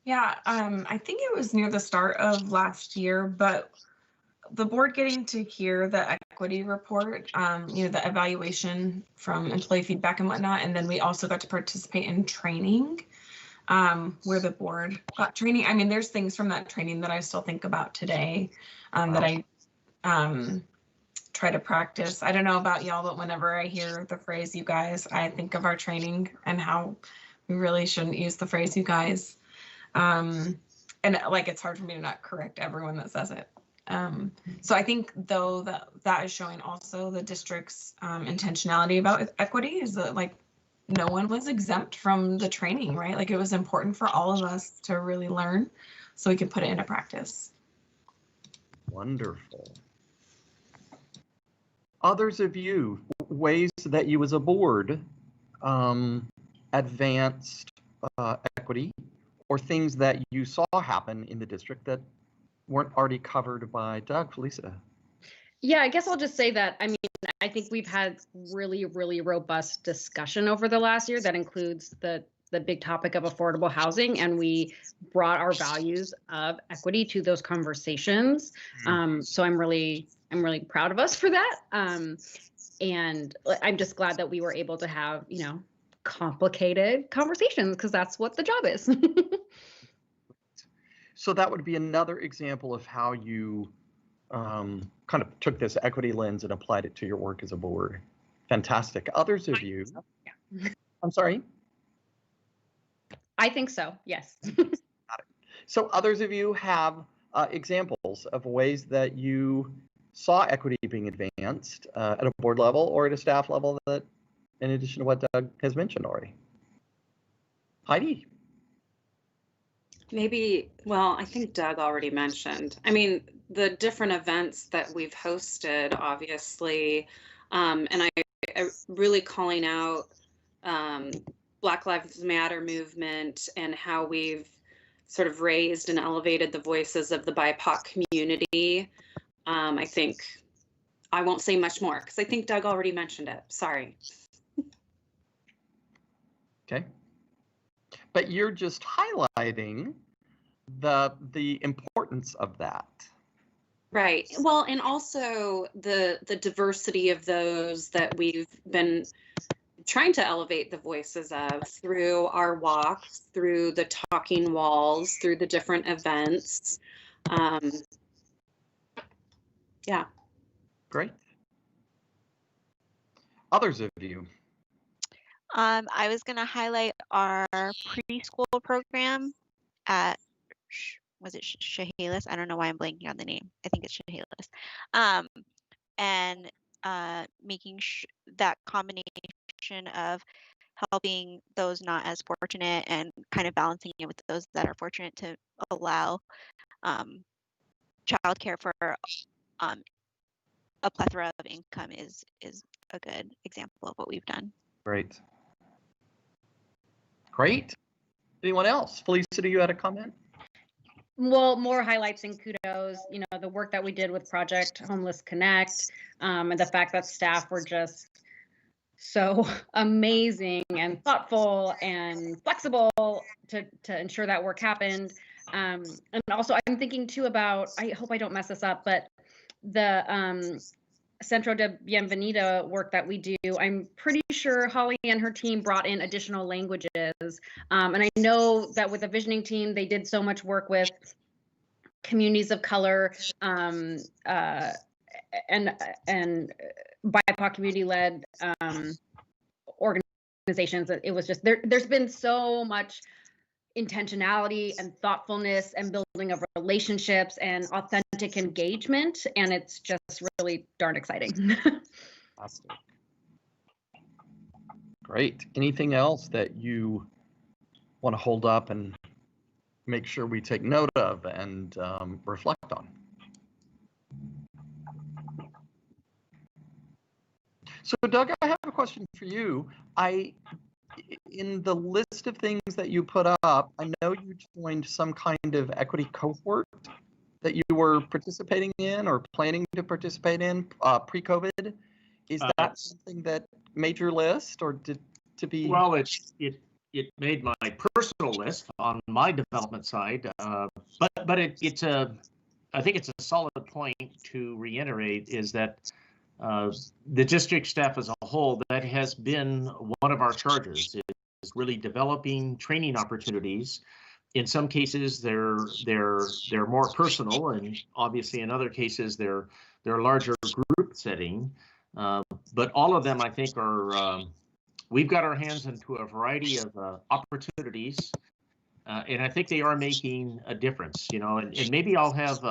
Yeah, I think it was near the start of last year, but the board getting to hear the equity report, the evaluation from employee feedback and whatnot, and then we also got to participate in training where the board got training. I mean, there's things from that training that I still think about today that I try to practice. I don't know about y'all, but whenever I hear the phrase "you guys," I think of our training and how we really shouldn't use the phrase "you guys." And like, it's hard for me to not correct everyone that says it. So I think, though, that is showing also the district's intentionality about equity, is that, like, no one was exempt from the training, right? Like, it was important for all of us to really learn so we could put it into practice. Wonderful. Others of you, ways that you as a board advanced equity, or things that you saw happen in the district that weren't already covered by Doug. Felisa. Yeah, I guess I'll just say that, I mean, I think we've had really, really robust discussion over the last year that includes the big topic of affordable housing, and we brought our values of equity to those conversations. So I'm really proud of us for that. And I'm just glad that we were able to have, complicated conversations, because that's what the job is. So that would be another example of how you kind of took this equity lens and applied it to your work as a board. Fantastic. Others of you, I'm sorry? I think so, yes. So others of you have examples of ways that you saw equity being advanced at a board level or at a staff level, that, in addition to what Doug has mentioned already. Heidi. Maybe, well, I think Doug already mentioned, I mean, the different events that we've hosted, obviously, and I really calling out Black Lives Matter movement and how we've sort of raised and elevated the voices of the BIPOC community. I think I won't say much more because I think Doug already mentioned it. Sorry. Okay. But you're just highlighting the importance of that. Right. Well, and also the diversity of those that we've been trying to elevate the voices of through our walks, through the talking walls, through the different events. Yeah. Great. Others of you. I was going to highlight our preschool program at, was it Chehalis? I don't know why I'm blanking on the name. I think it's Chehalis. And making that combination of helping those not as fortunate and kind of balancing it with those that are fortunate to allow childcare for a plethora of income is a good example of what we've done. Great. Great. Anyone else? Felicity, you had a comment? Well, more highlights and kudos, the work that we did with Project Homeless Connect, and the fact that staff were just so amazing and thoughtful and flexible to ensure that work happened. And also I'm thinking too about, I hope I don't mess this up, but the Centro de Bienvenida work that we do, I'm pretty sure Holly and her team brought in additional languages. And I know that with the visioning team, they did so much work with communities of color and BIPOC community-led organizations. It was just, there's been so much intentionality and thoughtfulness and building of relationships and authentic engagement, and it's just really darn exciting. Awesome. Great. Anything else that you want to hold up and make sure we take note of and reflect on? So Doug, I have a question for you. In the list of things that you put up, I know you joined some kind of equity cohort that you were participating in or planning to participate in pre-COVID. Is that something that made your list, or did to be? Well, it made my personal list on my development side, but it's I think it's a solid point to reiterate is that the district staff as a whole, that has been one of our charters, is really developing training opportunities. In some cases, they're more personal, and obviously in other cases they're larger group setting. But all of them, I think, are we've got our hands into a variety of opportunities, and I think they are making a difference. And maybe I'll have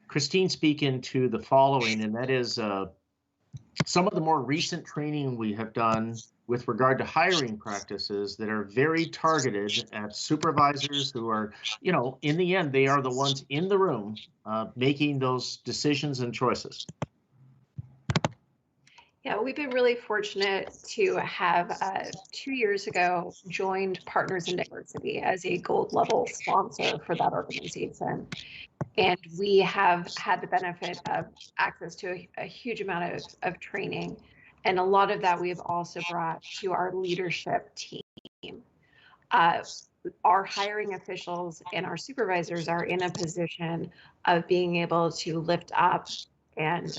Christine speak into the following, and that is some of the more recent training we have done with regard to hiring practices that are very targeted at supervisors who are, in the end, they are the ones in the room making those decisions and choices. Yeah, we've been really fortunate to have 2 years ago joined Partners in Diversity as a gold level sponsor for that organization. And we have had the benefit of access to a huge amount of training. And a lot of that we have also brought to our leadership team. Our hiring officials and our supervisors are in a position of being able to lift up and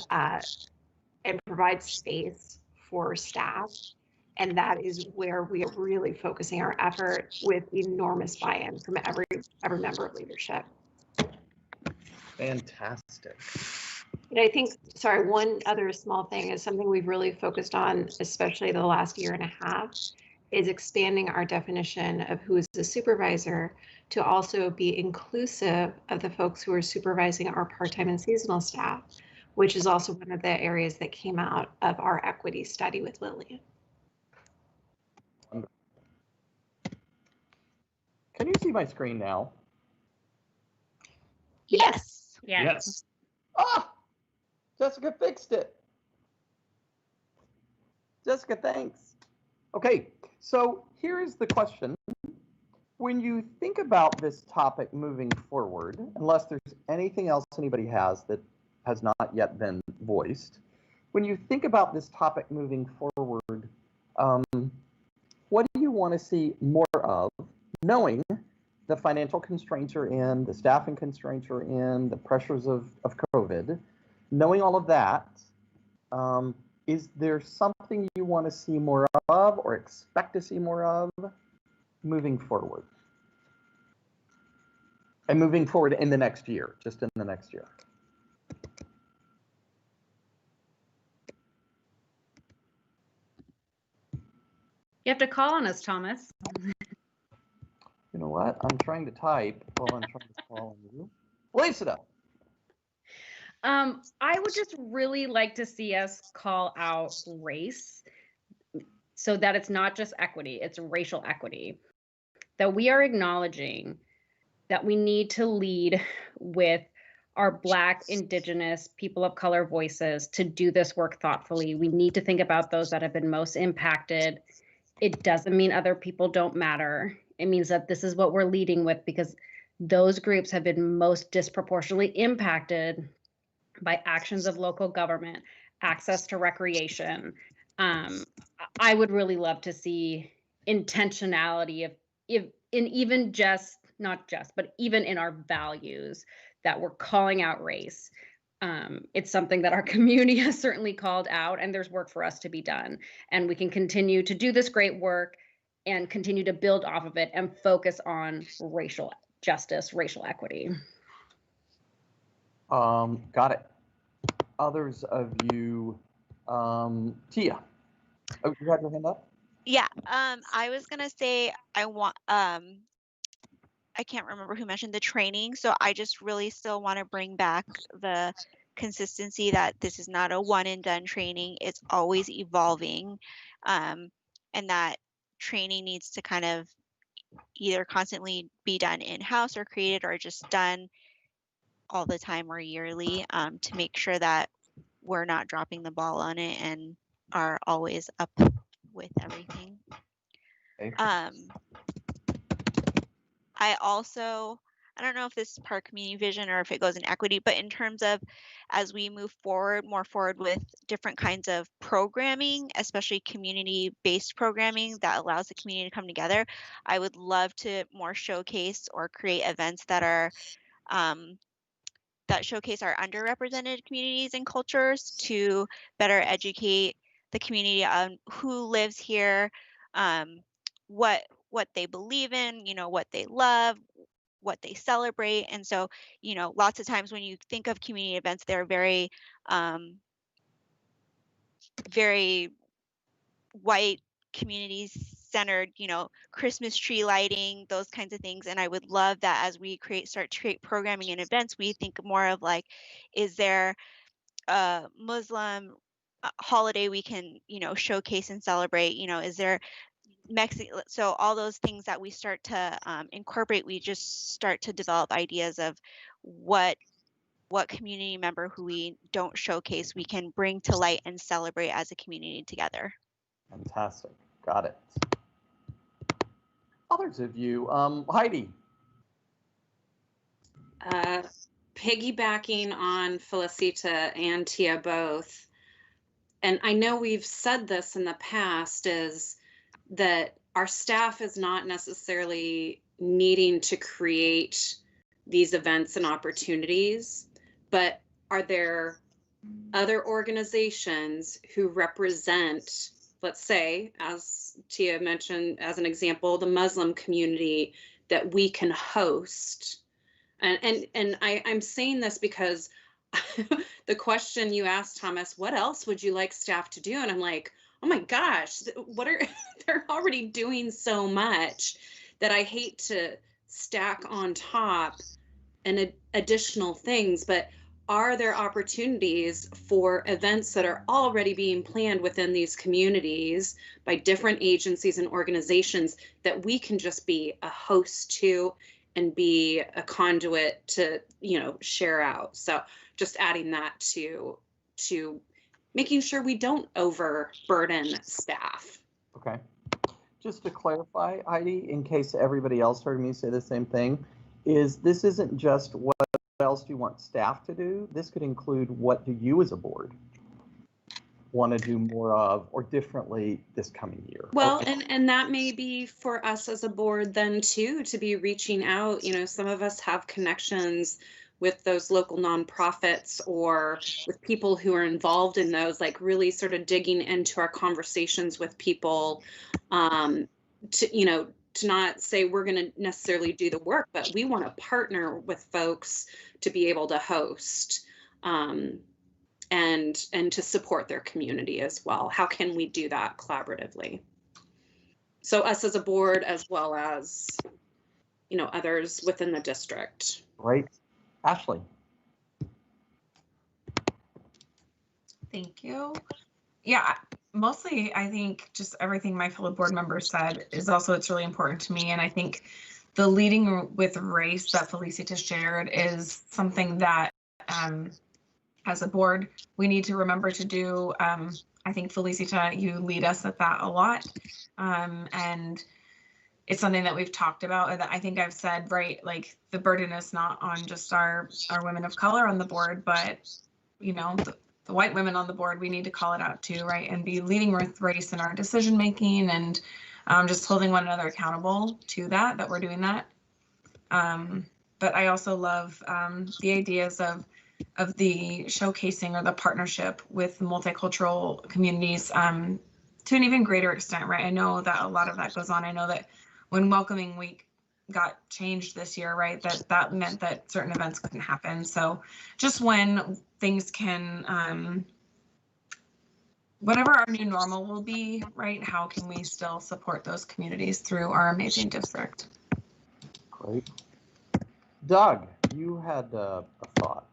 provide space for staff. And that is where we are really focusing our effort with enormous buy-in from every member of leadership. Fantastic. And I think, sorry, one other small thing is something we've really focused on, especially the last year and a half, is expanding our definition of who is the supervisor to also be inclusive of the folks who are supervising our part-time and seasonal staff, which is also one of the areas that came out of our equity study with Lillian. Can you see my screen now? Yes. Yes. Ah, Jessica fixed it. Jessica, thanks. Okay, so here is the question. When you think about this topic moving forward, unless there's anything else anybody has that has not yet been voiced, when you think about this topic moving forward, what do you want to see more of, knowing the financial constraints are in, the staffing constraints are in, the pressures of COVID, knowing all of that, is there something you want to see more of or expect to see more of moving forward? And moving forward in the next year, just in the next year. You have to call on us, Thomas. You know what? I'm trying to type while I'm trying to call on you. Lace it up. I would just really like to see us call out race so that it's not just equity, it's racial equity. That we are acknowledging that we need to lead with our Black, Indigenous, people of color voices to do this work thoughtfully. We need to think about those that have been most impacted. It doesn't mean other people don't matter. It means that this is what we're leading with because those groups have been most disproportionately impacted by actions of local government, access to recreation. I would really love to see intentionality of in even just, not just, but even in our values that we're calling out race. It's something that our community has certainly called out, and there's work for us to be done. And we can continue to do this great work and continue to build off of it and focus on racial justice, racial equity. Got it. Others of you, Tia. Oh, you had your hand up? Yeah, I was gonna say I can't remember who mentioned the training, so I just really still want to bring back the consistency that this is not a one and done training. It's always evolving, and that training needs to kind of either constantly be done in-house or created or just done all the time or yearly, to make sure that we're not dropping the ball on it and are always up with everything. Okay. I don't know if this is part community vision or if it goes in equity, but in terms of as we move more forward with different kinds of programming, especially community-based programming that allows the community to come together, I would love to more showcase or create events that are that showcase our underrepresented communities and cultures to better educate the community on who lives here, what they believe in, what they love, what they celebrate. And so, lots of times when you think of community events, they're very, very white, community centered, Christmas tree lighting, those kinds of things. And I would love that as we start to create programming and events, we think more of like, is there a Muslim holiday we can, showcase and celebrate? Is there Mexican? So all those things that we start to incorporate, we just start to develop ideas of what what community member who we don't showcase we can bring to light and celebrate as a community together. Fantastic. Got it. Others of you, Heidi. Piggybacking on Felicita and Tia both, and I know we've said this in the past, is that our staff is not necessarily needing to create these events and opportunities, but are there other organizations who represent, let's say, as Tia mentioned as an example, the Muslim community that we can host? And I'm saying this because the question you asked, Thomas, what else would you like staff to do? And I'm like, oh my gosh, they're already doing so much that I hate to stack on top and additional things, but are there opportunities for events that are already being planned within these communities by different agencies and organizations that we can just be a host to and be a conduit to, share out? So just adding that to making sure we don't overburden staff. Okay. Just to clarify, Heidi, in case everybody else heard me say the same thing, this isn't just what else do you want staff to do? This could include what do you as a board want to do more of or differently this coming year? Well, and that may be for us as a board then too, to be reaching out. Some of us have connections with those local nonprofits or with people who are involved in those, like really sort of digging into our conversations with people, to not say we're going to necessarily do the work, but we want to partner with folks to be able to host and to support their community as well. How can we do that collaboratively? So us as a board, as well as, others within the district. Right. Ashley. Thank you. Yeah, mostly I think just everything my fellow board members said is also, it's really important to me. And I think the leading with race that Felicita shared is something that as a board, we need to remember to do. I think Felicita, you lead us at that a lot. And it's something that we've talked about, and that I think I've said, right, like the burden is not on just our women of color on the board, but the white women on the board, we need to call it out too, right? And be leading with race in our decision making, and just holding one another accountable to that we're doing that. But I also love the ideas of the showcasing or the partnership with multicultural communities to an even greater extent, right? I know that a lot of that goes on. I know that when Welcoming Week got changed this year, right, that meant that certain events couldn't happen. So just when things can, whatever our new normal will be, right, how can we still support those communities through our amazing district? Great. Doug, you had a thought.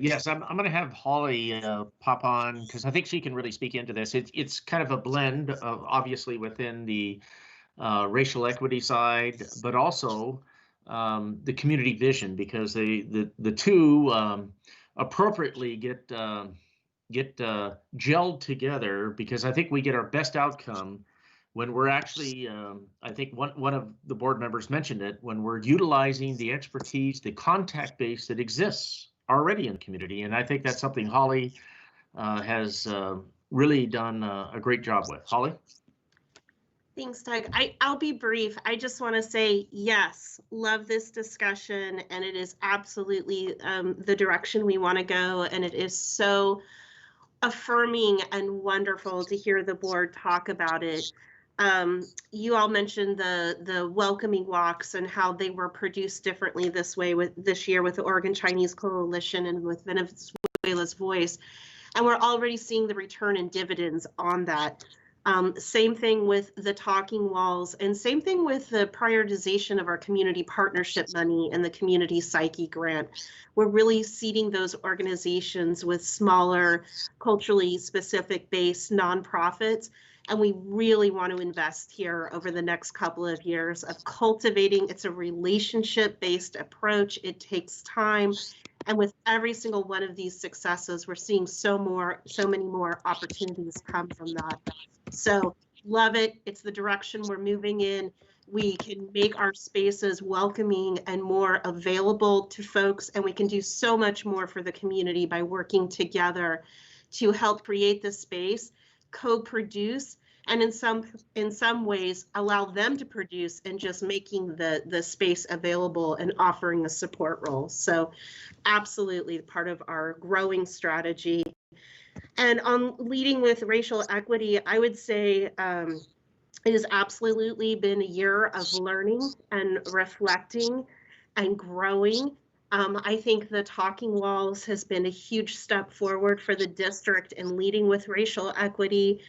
Yes, I'm going to have Holly pop on because I think she can really speak into this. It's kind of a blend of obviously within the racial equity side, but also the community vision, because the two appropriately get gelled together, because I think we get our best outcome when we're actually, I think one of the board members mentioned it, when we're utilizing the expertise, the contact base that exists already in the community. And I think that's something Holly has really done a great job with. Holly? Thanks, Doug. I'll be brief. I just want to say, yes, love this discussion, and it is absolutely the direction we want to go. And it is so affirming and wonderful to hear the board talk about it. You all mentioned the welcoming walks and how they were produced differently this year with the Oregon Chinese Coalition and with Venezuela's Voice. And we're already seeing the return and dividends on that. Same thing with the talking walls, and same thing with the prioritization of our community partnership money and the community psyche grant. We're really seeding those organizations with smaller, culturally specific based nonprofits. And we really want to invest here over the next couple of years of cultivating. It's a relationship based approach. It takes time. And with every single one of these successes, we're seeing so many more opportunities come from that. So love it. It's the direction we're moving in. We can make our spaces welcoming and more available to folks, and we can do so much more for the community by working together to help create the space, co-produce, and in some ways allow them to produce, and just making the space available and offering a support role. So absolutely part of our growing strategy. And on leading with racial equity, I would say it has absolutely been a year of learning and reflecting and growing. I think the Talking Walls has been a huge step forward for the district in leading with racial equity.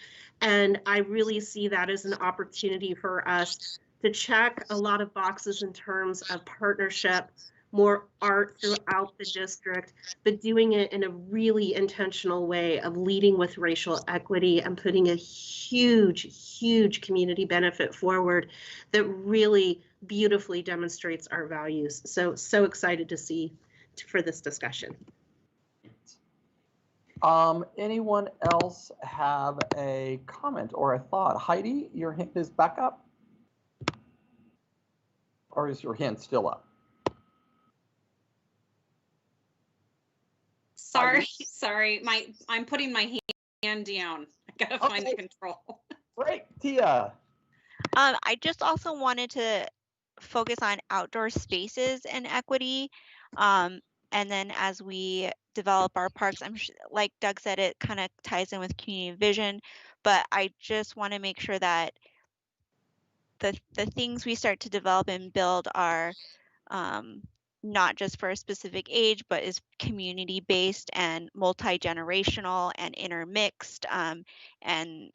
And I really see that as an opportunity for us to check a lot of boxes in terms of partnership, more art throughout the district, but doing it in a really intentional way of leading with racial equity and putting a huge community benefit forward that really beautifully demonstrates our values. So excited to see for this discussion. Anyone else have a comment or a thought? Heidi, your hand is back up? Or is your hand still up? Sorry. I'm putting my hand down. I gotta find the control. Great, Tia. I just also wanted to focus on outdoor spaces and equity. And then as we develop our parks, I'm sure, like Doug said, it kind of ties in with community vision, but I just want to make sure that the things we start to develop and build are not just for a specific age, but is community based and multi-generational and intermixed, and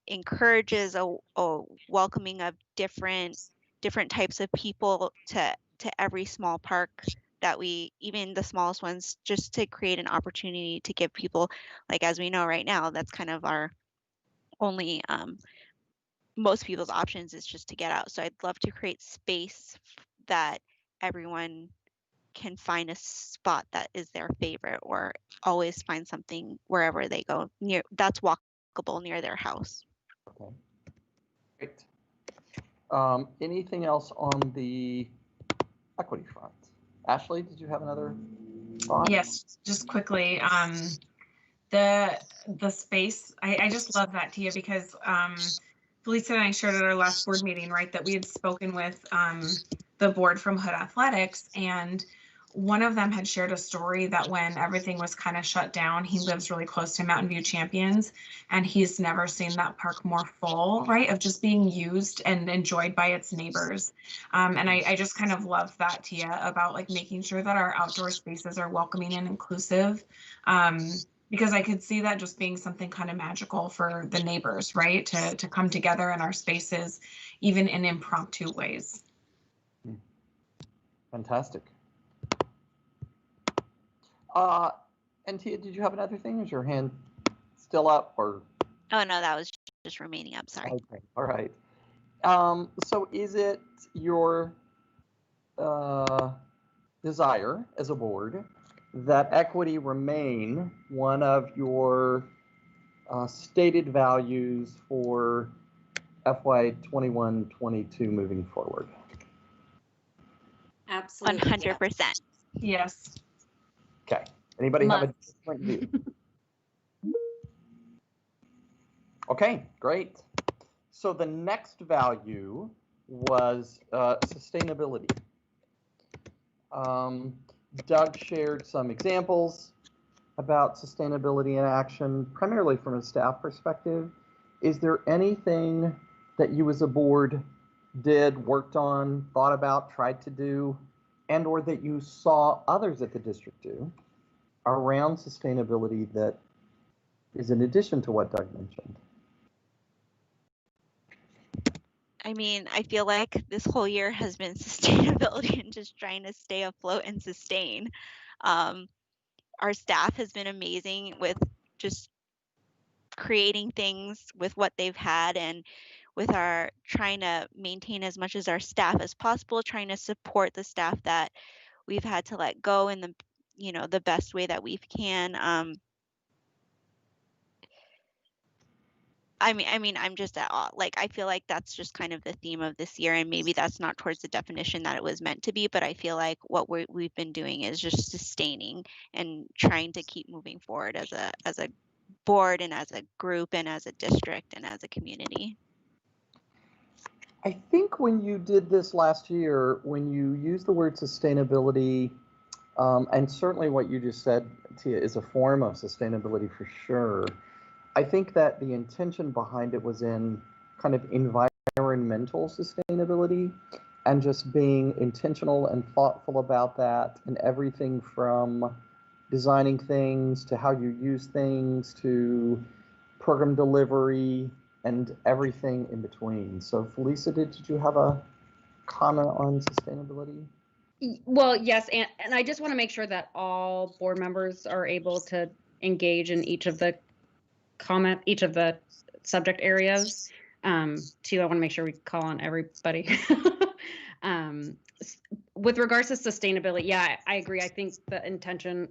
encourages a welcoming of different types of people to every small park that we, even the smallest ones, just to create an opportunity to give people, like, as we know right now, that's kind of our only most people's options is just to get out. So I'd love to create space that everyone can find a spot that is their favorite, or always find something wherever they go near that's walkable near their house. Okay, great. Anything else on the equity front? Ashley, did you have another thought? Yes, just quickly. The space, I just love that, Tia, because Felicia and I shared at our last board meeting, right, that we had spoken with the board from Hood Athletics, and one of them had shared a story that when everything was kind of shut down, he lives really close to Mountain View Champions, and he's never seen that park more full, right, of just being used and enjoyed by its neighbors. And I just kind of love that, Tia, about like making sure that our outdoor spaces are welcoming and inclusive. Because I could see that just being something kind of magical for the neighbors, right, to come together in our spaces, even in impromptu ways. Fantastic. And Tia, did you have another thing? Is your hand still up, or? Oh no, that was just remaining up. Sorry. Okay. All right. So is it your desire as a board that equity remain one of your stated values for FY 21-22 moving forward? Absolutely. 100%. Yes. Okay. Anybody have a different view? Okay, great. So the next value was sustainability. Doug shared some examples about sustainability in action, primarily from a staff perspective. Is there anything that you as a board did, worked on, thought about, tried to do, and or that you saw others at the district do around sustainability that is in addition to what Doug mentioned? I mean, I feel like this whole year has been sustainability and just trying to stay afloat and sustain. Our staff has been amazing with just creating things with what they've had, and with our trying to maintain as much as our staff as possible, trying to support the staff that we've had to let go in the you know, the best way that we can. I mean, I'm just at all, like, I feel like that's just kind of the theme of this year, and maybe that's not towards the definition that it was meant to be, but I feel like what we've been doing is just sustaining and trying to keep moving forward as a board and as a group and as a district and as a community. I think when you did this last year, when you used the word sustainability, and certainly what you just said, Tia, is a form of sustainability for sure. I think that the intention behind it was in kind of environmental sustainability and just being intentional and thoughtful about that, and everything from designing things to how you use things to program delivery and everything in between. So Felisa, did you have a comment on sustainability? Well, yes, and I just want to make sure that all board members are able to engage in each of the subject areas. Too, I want to make sure we call on everybody. With regards to sustainability, yeah, I agree. I think the intention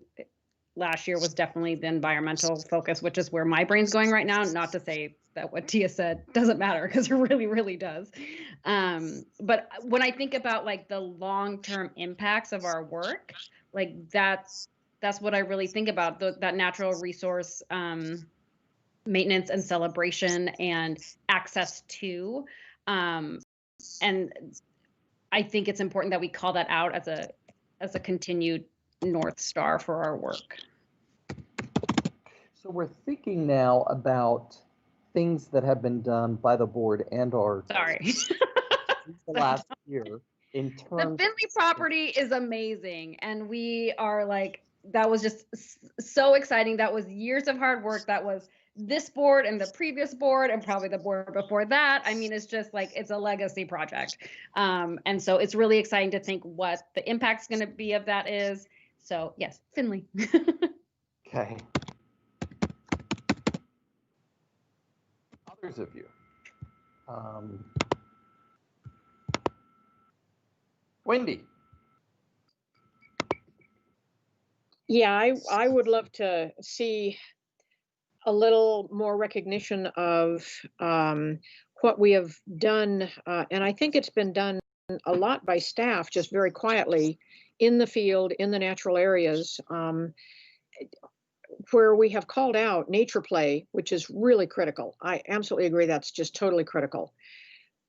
last year was definitely the environmental focus, which is where my brain's going right now. Not to say that what Tia said doesn't matter, because it really, really does. But when I think about like the long-term impacts of our work, like that's what I really think about, that natural resource maintenance and celebration and access to. And I think it's important that we call that out as a continued North Star for our work. So we're thinking now about things that have been done by the board and our the last year in terms. The Finley property is amazing, and we are like, that was just so exciting. That was years of hard work. That was this board and the previous board and probably the board before that. I mean, it's just like, it's a legacy project. And so it's really exciting to think what the impact's going to be of that is. So yes, Finley. Okay. Others of you. Wendy. Yeah, I would love to see a little more recognition of what we have done. And I think it's been done a lot by staff, just very quietly in the field, in the natural areas, where we have called out nature play, which is really critical. I absolutely agree, that's just totally critical.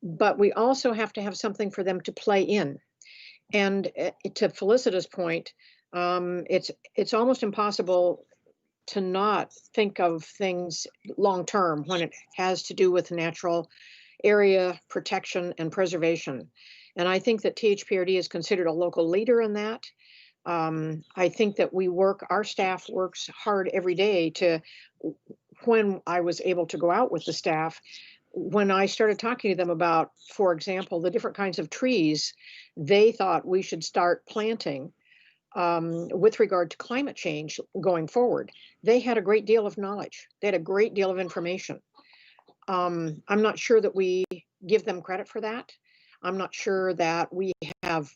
But we also have to have something for them to play in. And to Felicita's point, it's almost impossible to not think of things long-term when it has to do with natural area protection and preservation. And I think that THPRD is considered a local leader in that. I think that our staff works hard every day when I was able to go out with the staff, when I started talking to them about, for example, the different kinds of trees they thought we should start planting with regard to climate change going forward, they had a great deal of knowledge. They had a great deal of information. I'm not sure that we give them credit for that. I'm not sure that we have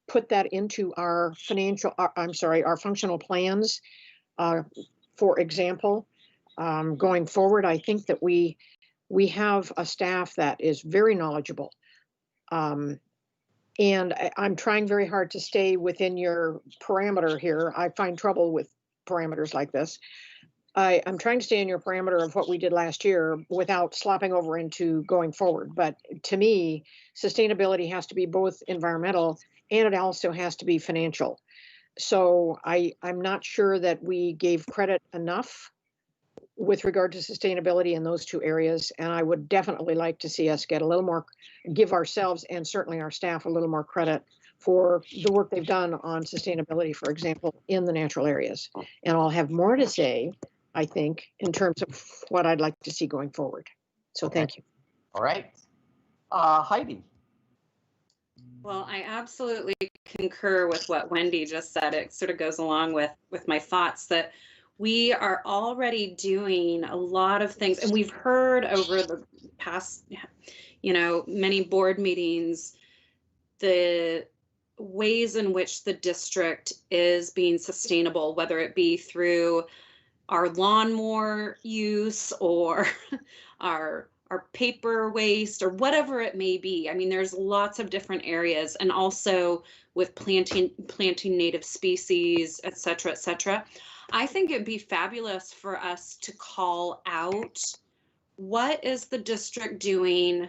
put that into our our functional plans. For example, going forward, I think that we have a staff that is very knowledgeable. And I'm trying very hard to stay within your parameter here. I find trouble with parameters like this. I'm trying to stay in your parameter of what we did last year without slopping over into going forward. But to me, sustainability has to be both environmental and it also has to be financial. So I'm not sure that we gave credit enough with regard to sustainability in those two areas. And I would definitely like to see us get a little more, give ourselves and certainly our staff a little more credit for the work they've done on sustainability, for example, in the natural areas. And I'll have more to say, I think, in terms of what I'd like to see going forward. So thank you. All right. Heidi. Well, I absolutely concur with what Wendy just said. It sort of goes along with my thoughts that we are already doing a lot of things, and we've heard over the past, many board meetings, the ways in which the district is being sustainable, whether it be through our lawnmower use or our paper waste or whatever it may be. I mean, there's lots of different areas, and also with planting native species, et cetera, et cetera. I think it'd be fabulous for us to call out what is the district doing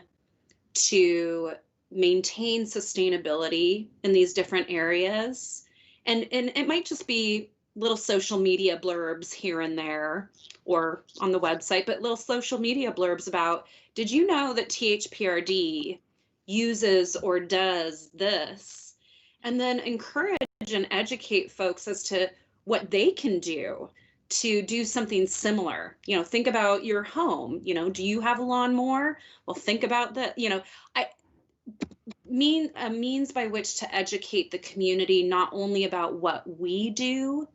to maintain sustainability in these different areas. And it might just be little social media blurbs here and there or on the website, but little social media blurbs about, did you know that THPRD uses or does this? And then encourage and educate folks as to what they can do to do something similar. You know, think about your home. You know, do you have a lawnmower? Well, think about that. You know, a means by which to educate the community, not only about what we do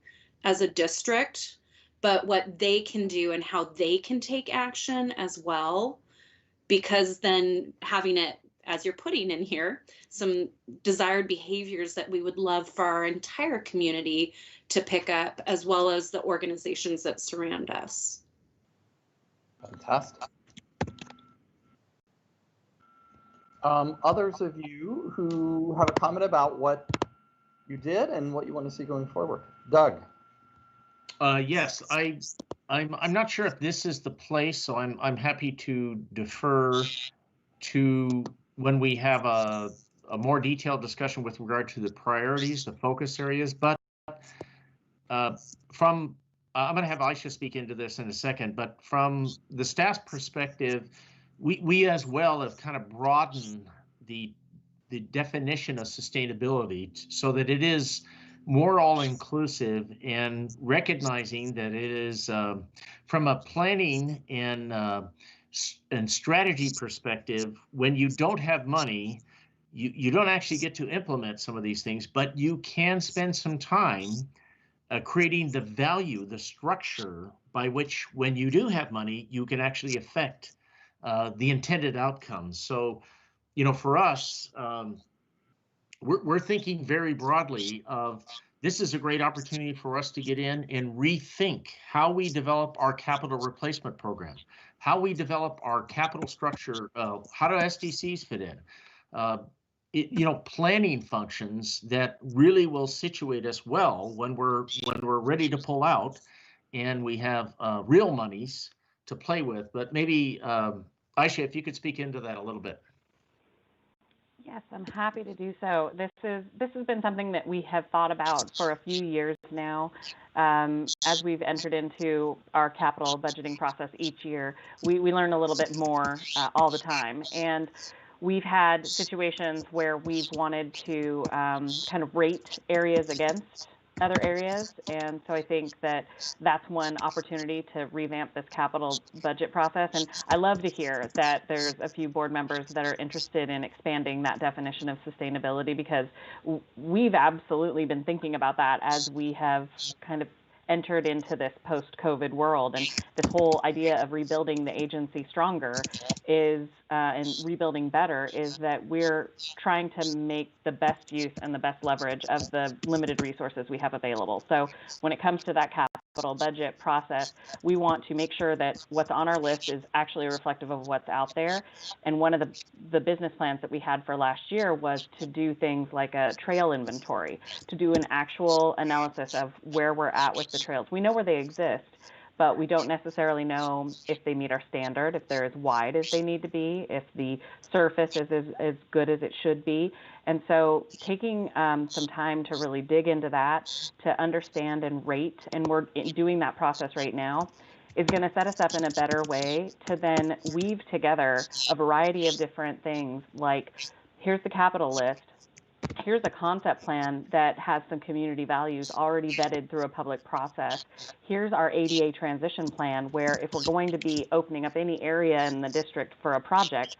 as a district, but what they can do and how they can take action as well. Because then having it, as you're putting in here, some desired behaviors that we would love for our entire community to pick up, as well as the organizations that surround us. Fantastic. Others of you who have a comment about what you did and what you want to see going forward. Doug. Yes, I'm not sure if this is the place, so I'm happy to defer to when we have a more detailed discussion with regard to the priorities, the focus areas. But I'm going to have Aisha speak into this in a second. But from the staff's perspective, we as well have kind of broadened the definition of sustainability so that it is more all-inclusive, and recognizing that it is from a planning and strategy perspective, when you don't have money, you don't actually get to implement some of these things, but you can spend some time creating the value, the structure by which, when you do have money, you can actually affect the intended outcomes. So, you know, for us, we're thinking very broadly of, this is a great opportunity for us to get in and rethink how we develop our capital replacement program, how we develop our capital structure, how do SDCs fit in, you know, planning functions that really will situate us well when we're ready to pull out and we have real monies to play with. But maybe Aisha, if you could speak into that a little bit. Yes, I'm happy to do so. This has been something that we have thought about for a few years now. As we've entered into our capital budgeting process each year, we learn a little bit more all the time. And we've had situations where we've wanted to kind of rate areas against other areas. And so I think that that's one opportunity to revamp this capital budget process. And I love to hear that there's a few board members that are interested in expanding that definition of sustainability, because we've absolutely been thinking about that as we have kind of entered into this post-COVID world. And this whole idea of rebuilding the agency stronger is, and rebuilding better, is that we're trying to make the best use and the best leverage of the limited resources we have available. So when it comes to that capital budget process, we want to make sure that what's on our list is actually reflective of what's out there. And one of the business plans that we had for last year was to do things like a trail inventory, to do an actual analysis of where we're at with the trails. We know where they exist, but we don't necessarily know if they meet our standard, if they're as wide as they need to be, if the surface is as good as it should be. And so taking some time to really dig into that, to understand and rate, and we're doing that process right now, is going to set us up in a better way to then weave together a variety of different things, like, here's the capital list, here's a concept plan that has some community values already vetted through a public process. Here's our ADA transition plan, where if we're going to be opening up any area in the district for a project,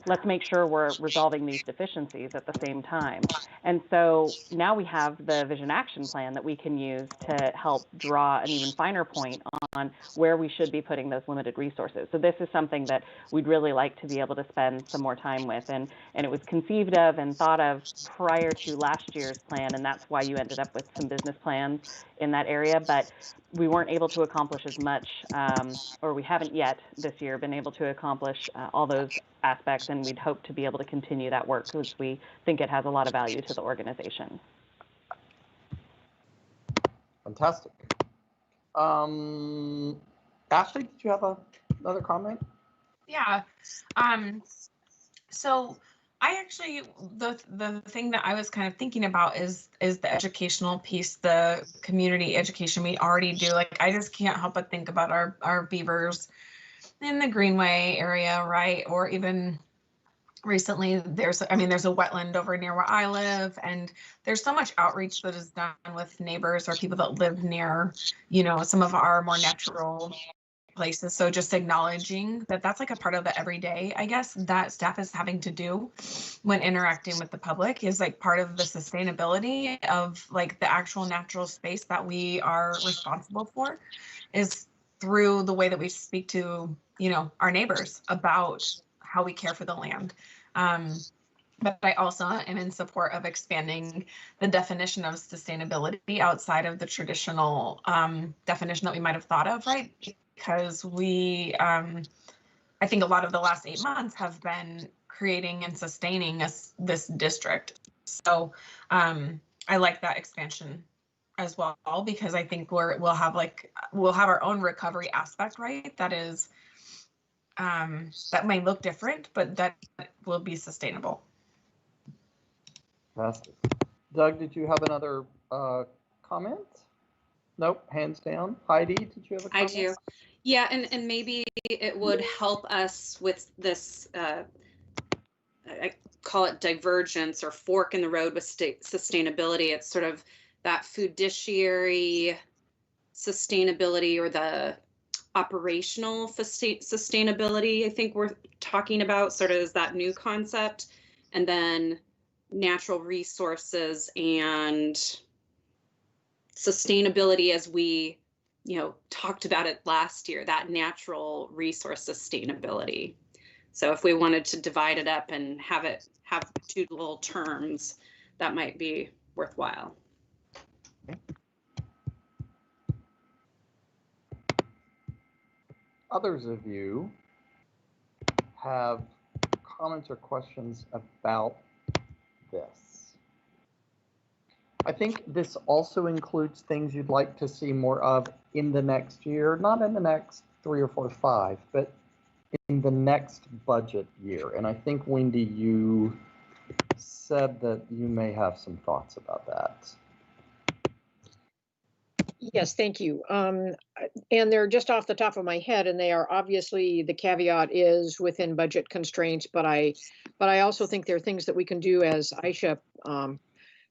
let's make sure we're resolving these deficiencies at the same time. And so now we have the vision action plan that we can use to help draw an even finer point on where we should be putting those limited resources. So this is something that we'd really like to be able to spend some more time with. And it was conceived of and thought of prior prior to last year's plan, and that's why you ended up with some business plans in that area. But we weren't able to accomplish as much, or we haven't yet this year been able to accomplish all those aspects, and we'd hope to be able to continue that work because we think it has a lot of value to the organization. Fantastic. Ashley, did you have another comment? Yeah. So I actually, the thing that I was kind of thinking about is the educational piece, the community education we already do. Like, I just can't help but think about our beavers in the Greenway area, right? Or even recently there's a wetland over near where I live, and there's so much outreach that is done with neighbors or people that live near, some of our more natural places. So just acknowledging that that's like a part of the everyday, I guess, that staff is having to do when interacting with the public, is like part of the sustainability of like the actual natural space that we are responsible for, is through the way that we speak to, our neighbors about how we care for the land. But I also am in support of expanding the definition of sustainability outside of the traditional definition that we might have thought of, right? Because we, I think a lot of the last 8 months have been creating and sustaining this district. So I like that expansion as well, because I think we'll have our own recovery aspect, right? That is, that may look different, but that will be sustainable. Fantastic. Doug, did you have another comment? Nope, hands down. Heidi, did you have a comment? I do. Yeah, and maybe it would help us with this, I call it divergence or fork in the road with sustainability. It's sort of that fiduciary sustainability, or the operational sustainability, I think we're talking about, sort of as that new concept, and then natural resources and sustainability as we talked about it last year, that natural resource sustainability. So if we wanted to divide it up and have two little terms, that might be worthwhile. Others of you have comments or questions about this? I think this also includes things you'd like to see more of in the next year, not in the next 3 or 4 or 5, but in the next budget year. And I think, Wendy, you said that you may have some thoughts about that. Yes, thank you. And they're just off the top of my head, and they are obviously, the caveat is within budget constraints, but I also think there are things that we can do, as Aisha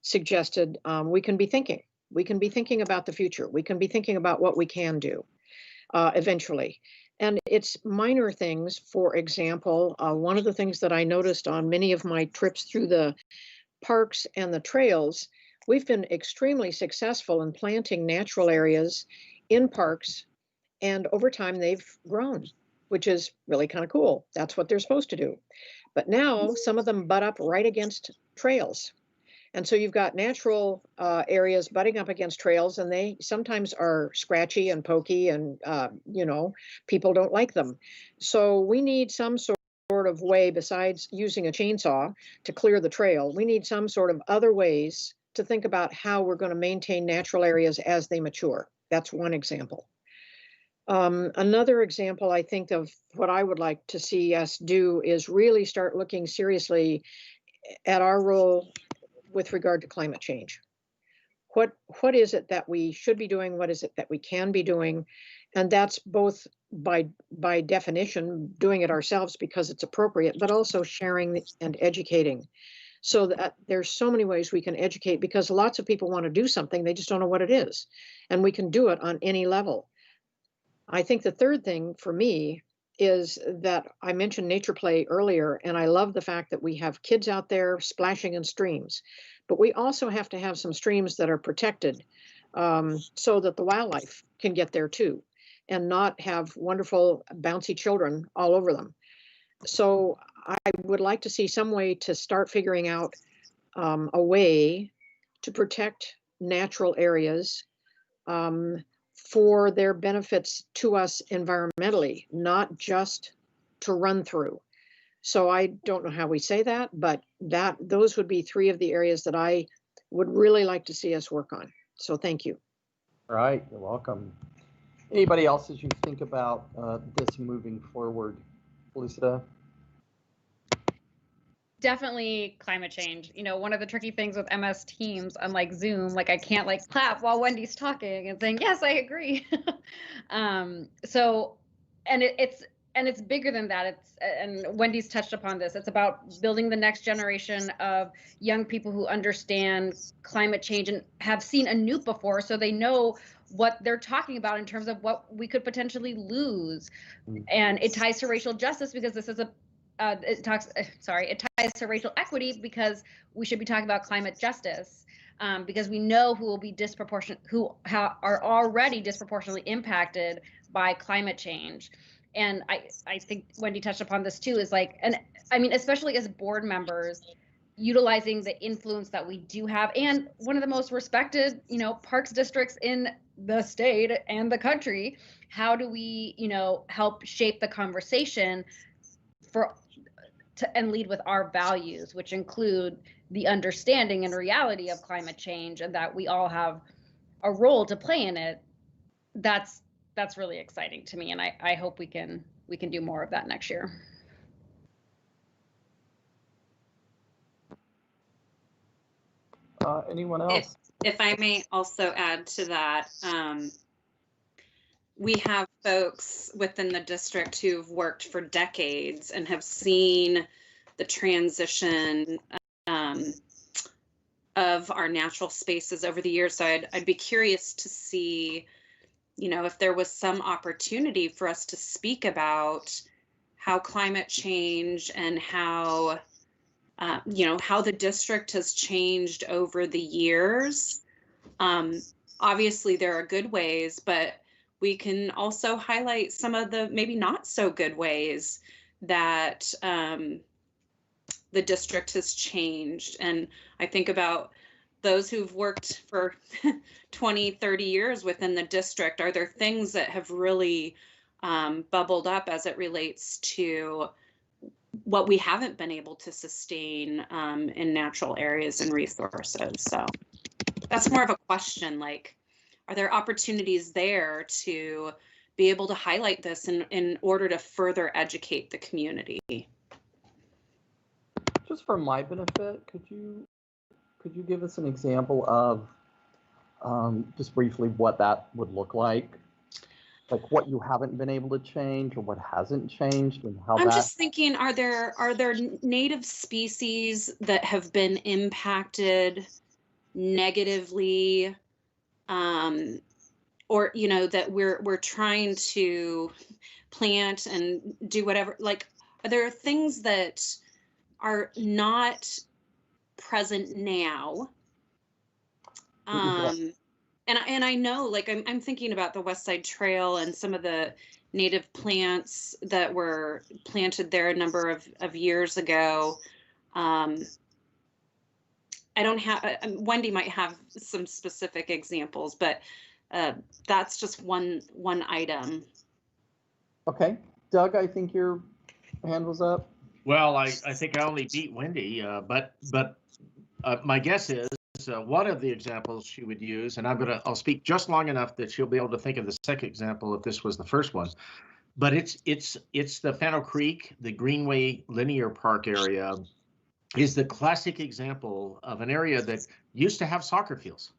suggested. We can be thinking about the future. We can be thinking about what we can do eventually. And it's minor things. For example, one of the things that I noticed on many of my trips through the parks and the trails, we've been extremely successful in planting natural areas in parks, and over time they've grown, which is really kind of cool. That's what they're supposed to do. But now some of them butt up right against trails. And so you've got natural areas butting up against trails, and they sometimes are scratchy and pokey, and people don't like them. So we need some sort of way, besides using a chainsaw to clear the trail, we need some sort of other ways to think about how we're going to maintain natural areas as they mature. That's one example. Another example, I think, of what I would like to see us do is really start looking seriously at our role with regard to climate change. What is it that we should be doing? What is it that we can be doing? And that's both by definition, doing it ourselves because it's appropriate, but also sharing and educating. So that there's so many ways we can educate, because lots of people want to do something, they just don't know what it is. And we can do it on any level. I think the third thing for me is that I mentioned nature play earlier, and I love the fact that we have kids out there splashing in streams, but we also have to have some streams that are protected so that the wildlife can get there too, and not have wonderful bouncy children all over them. So I would like to see some way to start figuring out a way to protect natural areas for their benefits to us environmentally, not just to run through. So I don't know how we say that, but those would be 3 of the areas that I would really like to see us work on. So thank you. All right, you're welcome. Anybody else as you think about this moving forward? Felicita? Definitely climate change. You know, one of the tricky things with MS Teams, unlike Zoom, like I can't like clap while Wendy's talking and saying, yes, I agree. So, and it's bigger than that. And Wendy's touched upon this. It's about building the next generation of young people who understand climate change and have seen a nuke before, so they know what they're talking about in terms of what we could potentially lose. And it ties to racial justice because this is it ties to racial equity because we should be talking about climate justice because we know who will be are already disproportionately impacted by climate change. And I think Wendy touched upon this too, is like, and I mean, especially as board members, utilizing the influence that we do have, and one of the most respected, parks districts in the state and the country, how do we, help shape the conversation and lead with our values, which include the understanding and reality of climate change and that we all have a role to play in it. That's really exciting to me, and I hope we can do more of that next year. Anyone else? If I may also add to that, we have folks within the district who've worked for decades and have seen the transition of our natural spaces over the years. So I'd be curious to see, if there was some opportunity for us to speak about how climate change and how, how the district has changed over the years. Obviously, there are good ways, but we can also highlight some of the maybe not so good ways that the district has changed. And I think about those who've worked for 20, 30 years within the district. Are there things that have really bubbled up as it relates to what we haven't been able to sustain in natural areas and resources? So that's more of a question, like, are there opportunities there to be able to highlight this in order to further educate the community? Just for my benefit, could you give us an example of just briefly what that would look like what you haven't been able to change or what hasn't changed and how I'm just thinking, are there native species that have been impacted negatively, or that we're trying to plant and do whatever? Like, are there things that are not present now? And I know, like, I'm thinking about the West Side Trail and some of the native plants that were planted there a number of years ago. I don't have, Wendy might have some specific examples, but that's just one item. Okay, Doug, I think your hand was up. Well, I think I only beat Wendy, but my guess is one of the examples she would use, and I'll speak just long enough that she'll be able to think of the second example if this was the first one. But it's the Fano Creek, the Greenway Linear Park area, is the classic example of an area that used to have soccer fields,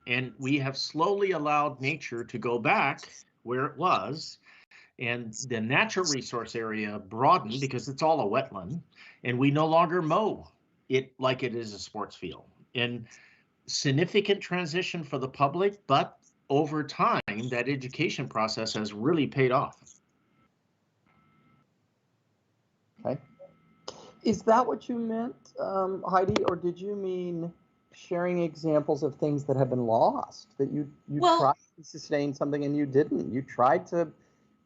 and we have slowly allowed nature to go back where it was. And the natural resource area broadened because it's all a wetland, and we no longer mow it like it is a sports field. And significant transition for the public, but over time, that education process has really paid off. Okay. Is that what you meant, Heidi, or did you mean sharing examples of things that have been lost, that you tried to sustain something and you didn't? You tried to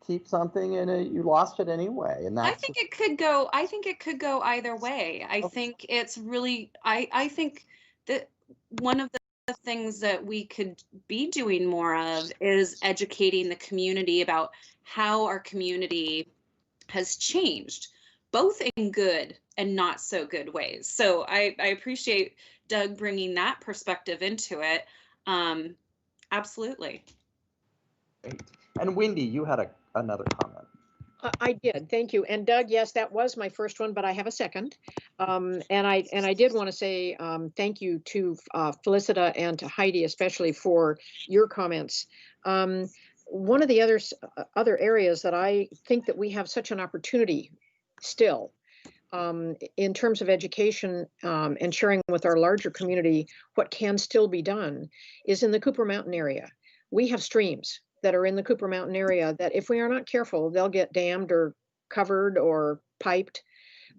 keep something and you lost it anyway. And I that's think it could go. I think it could go either way. I think it's really. I think that one of the things that we could be doing more of is educating the community about how our community has changed, both in good and not so good ways. So I appreciate Doug bringing that perspective into it. Absolutely. great. And Wendy, you had another comment. I did, thank you. And Doug, yes, that was my first one, but I have a second. And I did want to say thank you to Felicita and to Heidi, especially for your comments. One of the other areas that I think that we have such an opportunity still in terms of education and sharing with our larger community what can still be done is in the Cooper Mountain area. We have streams that are in the Cooper Mountain area that if we are not careful, they'll get dammed or covered or piped,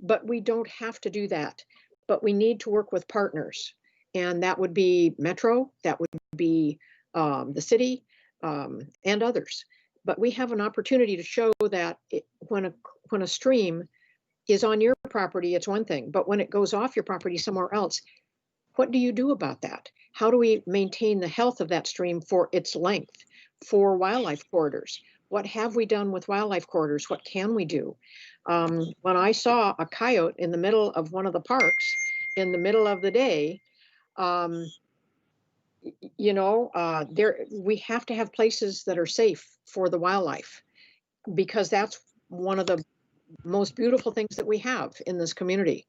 but we don't have to do that. But we need to work with partners, and that would be Metro, that would be the city, and others. But we have an opportunity to show that when a stream is on your property, it's one thing, but when it goes off your property somewhere else, what do you do about that? How do we maintain the health of that stream for its length? For wildlife corridors, what have we done with wildlife corridors? What can we do? When I saw a coyote in the middle of one of the parks in the middle of the day, we have to have places that are safe for the wildlife, because that's one of the most beautiful things that we have in this community.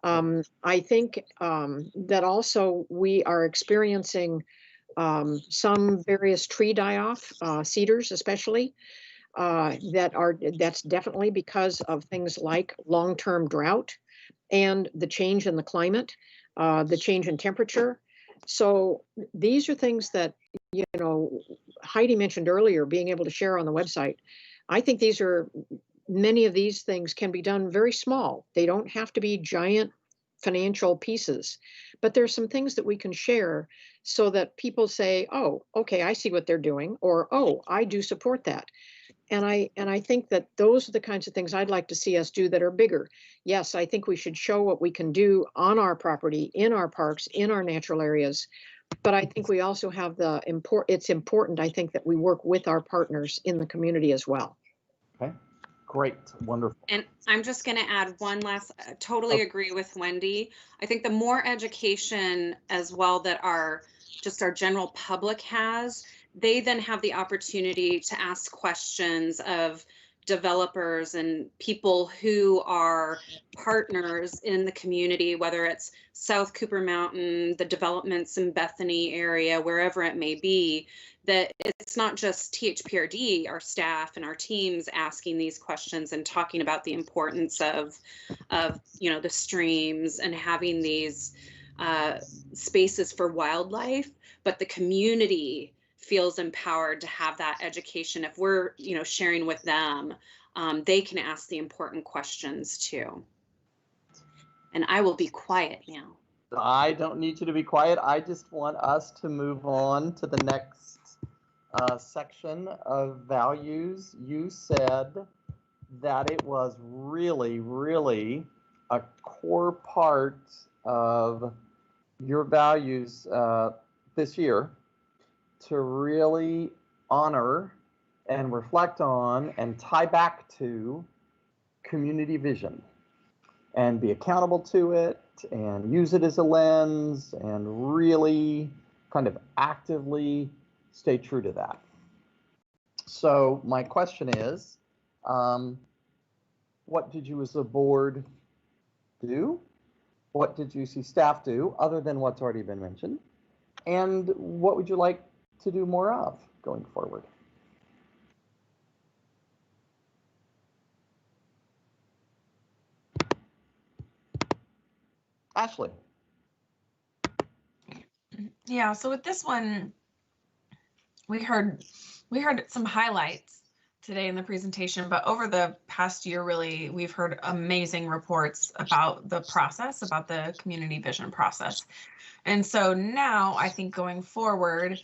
I think that also we are experiencing some various tree die-off, cedars especially, that's definitely because of things like long-term drought and the change in the climate, the change in temperature. So these are things that, Heidi mentioned earlier, being able to share on the website. I think many of these things can be done very small. They don't have to be giant financial pieces, but there's some things that we can share so that people say, oh, okay, I see what they're doing, or, oh, I do support that. And I think that those are the kinds of things I'd like to see us do that are bigger. Yes, I think we should show what we can do on our property, in our parks, in our natural areas. But I think we also have it's important, I think, that we work with our partners in the community as well. Okay. Great, wonderful. And I'm just going to add one last, totally agree with Wendy. I think the more education as well that our general public has, they then have the opportunity to ask questions of developers and people who are partners in the community, whether it's South Cooper Mountain, the developments in Bethany area, wherever it may be, that it's not just THPRD, our staff and our teams asking these questions and talking about the importance of the streams and having these spaces for wildlife, but the community feels empowered to have that education. If we're sharing with them, they can ask the important questions too. And I will be quiet now. I don't need you to be quiet. I just want us to move on to the next section of values. You said that it was really, really a core part of your values this year to really honor and reflect on and tie back to community vision and be accountable to it and use it as a lens and really kind of actively stay true to that. So my question is, what did you as a board do? What did you see staff do other than what's already been mentioned? And what would you like to do more of going forward? Ashley. Yeah, so with this one, we heard some highlights today in the presentation, but over the past year, really, we've heard amazing reports about the process, about the community vision process. And so now I think going forward,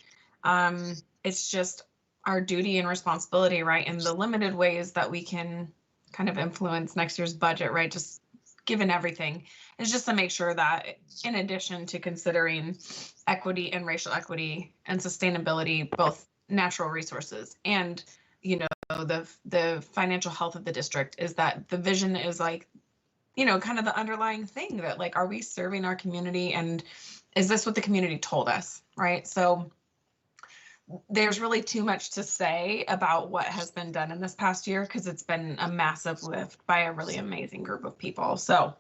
it's just our duty and responsibility, right, in the limited ways that we can kind of influence next year's budget, right, just given everything, is just to make sure that in addition to considering equity and racial equity and sustainability, both natural resources and, you know, the financial health of the district, is that the vision is like, you know, kind of the underlying thing that, like, are we serving our community, and is this what the community told us, right? So there's really too much to say about what has been done in this past year, because it's been a massive lift by a really amazing group of people. So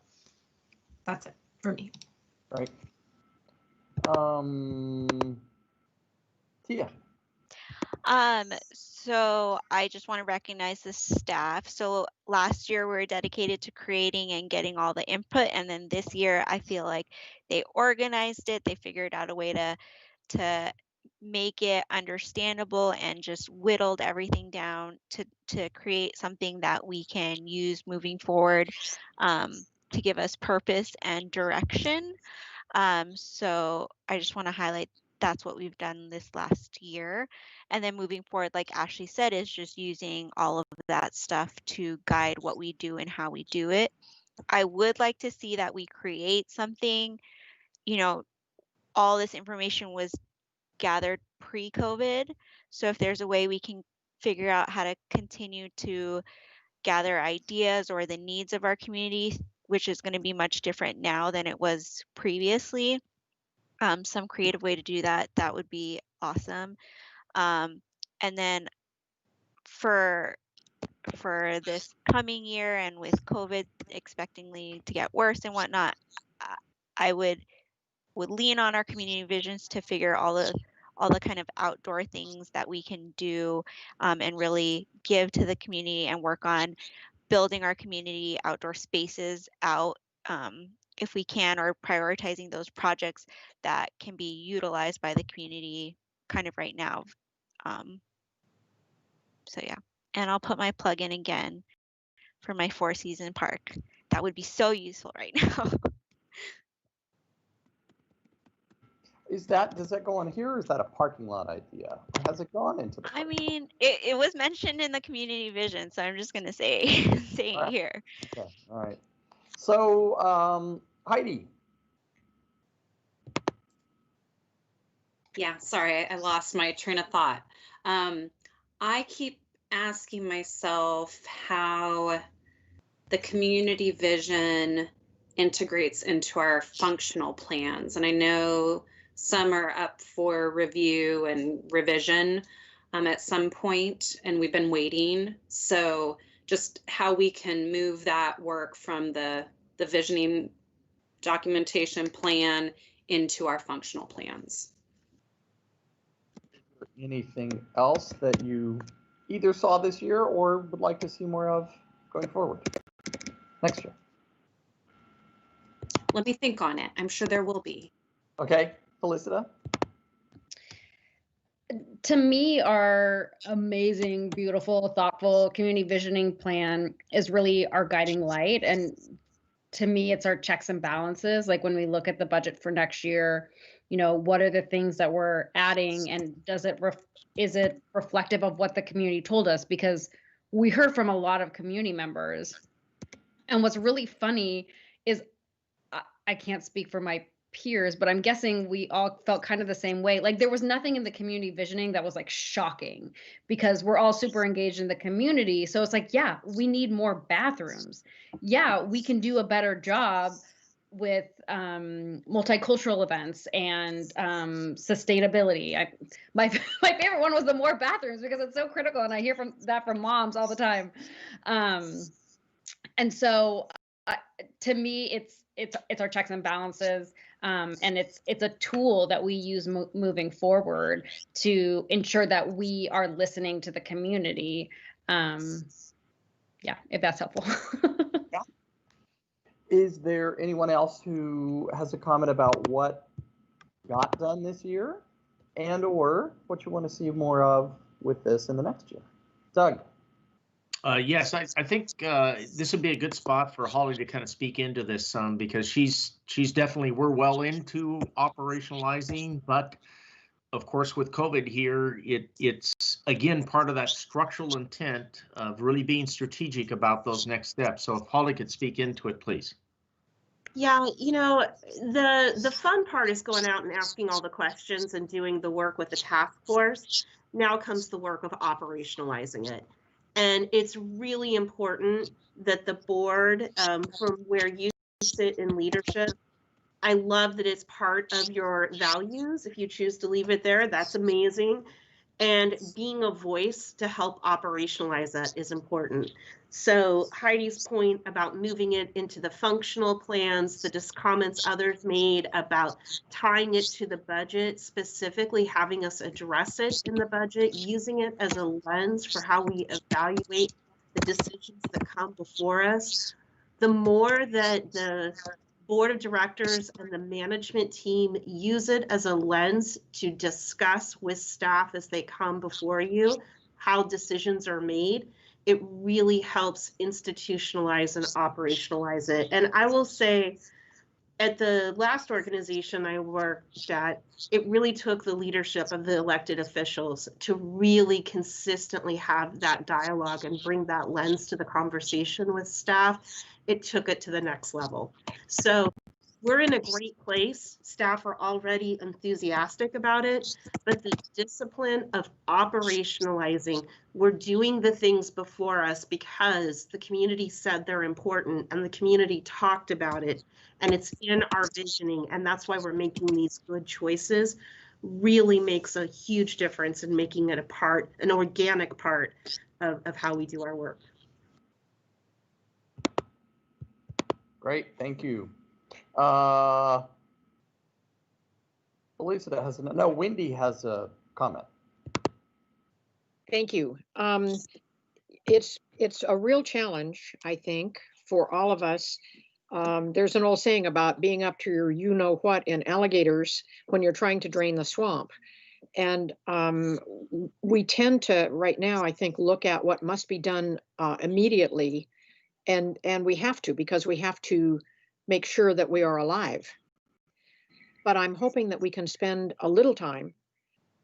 that's it for me. Right. Tia. So I just want to recognize the staff. So last year we were dedicated to creating and getting all the input, and then this year I feel like they organized it. They figured out a way to make it understandable and just whittled everything down to create something that we can use moving forward, to give us purpose and direction. So I just want to highlight that's what we've done this last year. And then moving forward, like Ashley said, is just using all of that stuff to guide what we do and how we do it. I would like to see that we create something, you know, all this information was gathered pre-COVID. So if there's a way we can figure out how to continue to gather ideas or the needs of our community, which is going to be much different now than it was previously, some creative way to do that, that would be awesome. And then for this coming year, and with COVID expectingly to get worse and whatnot, I would lean on our community visions to figure all the kind of outdoor things that we can do, and really give to the community and work on building our community outdoor spaces out, if we can, or prioritizing those projects that can be utilized by the community kind of right now. So yeah, and I'll put my plug in again for my 4-season park. That would be so useful right now. Does that go on here, or is that a parking lot idea? Or has it gone into the I mean, it was mentioned in the community vision, so I'm just gonna say it here. Okay, all right. So Heidi. Yeah, sorry, I lost my train of thought. I keep asking myself how the community vision integrates into our functional plans. And I know some are up for review and revision at some point, and we've been waiting. So just how we can move that work from the visioning documentation plan into our functional plans. Anything else that you either saw this year or would like to see more of going forward next year? Let me think on it. I'm sure there will be. Okay, Felicita. To me, our amazing, beautiful, thoughtful community visioning plan is really our guiding light. And to me, it's our checks and balances. Like when we look at the budget for next year, you know, what are the things that we're adding, and is it reflective of what the community told us? Because we heard from a lot of community members. And what's really funny is I can't speak for my peers, but I'm guessing we all felt kind of the same way. Like there was nothing in the community visioning that was like shocking, because we're all super engaged in the community. So it's like, yeah, we need more bathrooms. Yeah, we can do a better job with multicultural events and sustainability. My favorite one was the more bathrooms, because it's so critical, and I hear from moms all the time. And so to me, it's our checks and balances, and it's a tool that we use moving forward to ensure that we are listening to the community. Yeah, if that's helpful. Yeah. Is there anyone else who has a comment about what got done this year, and or what you want to see more of with this in the next year? Doug. Yes, I think this would be a good spot for Holly to kind of speak into this some, because she's definitely, we're well into operationalizing, but of course, with COVID here, it's again part of that structural intent of really being strategic about those next steps. So if Holly could speak into it, please. Yeah, you know, the fun part is going out and asking all the questions and doing the work with the task force. Now comes the work of operationalizing it. And it's really important that the board, from where you sit in leadership, I love that it's part of your values. If you choose to leave it there, that's amazing. And being a voice to help operationalize that is important. So Heidi's point about moving it into the functional plans, the comments others made about tying it to the budget, specifically having us address it in the budget, using it as a lens for how we evaluate the decisions that come before us. The more that the board of directors and the management team use it as a lens to discuss with staff as they come before you how decisions are made, it really helps institutionalize and operationalize it. And I will say, at the last organization I worked at, it really took the leadership of the elected officials to really consistently have that dialogue and bring that lens to the conversation with staff. It took it to the next level. So we're in a great place. Staff are already enthusiastic about it, but the discipline of operationalizing, we're doing the things before us because the community said they're important and the community talked about it, and it's in our visioning, and that's why we're making these good choices, really makes a huge difference in making it a part, an organic part of how we do our work. Great, thank you. Elisa has no. Wendy has a comment. Thank you. It's a real challenge, I think, for all of us. There's an old saying about being up to your you-know-what in alligators when you're trying to drain the swamp. And we tend to, right now, I think, look at what must be done immediately. And we have to, because we have to make sure that we are alive. But I'm hoping that we can spend a little time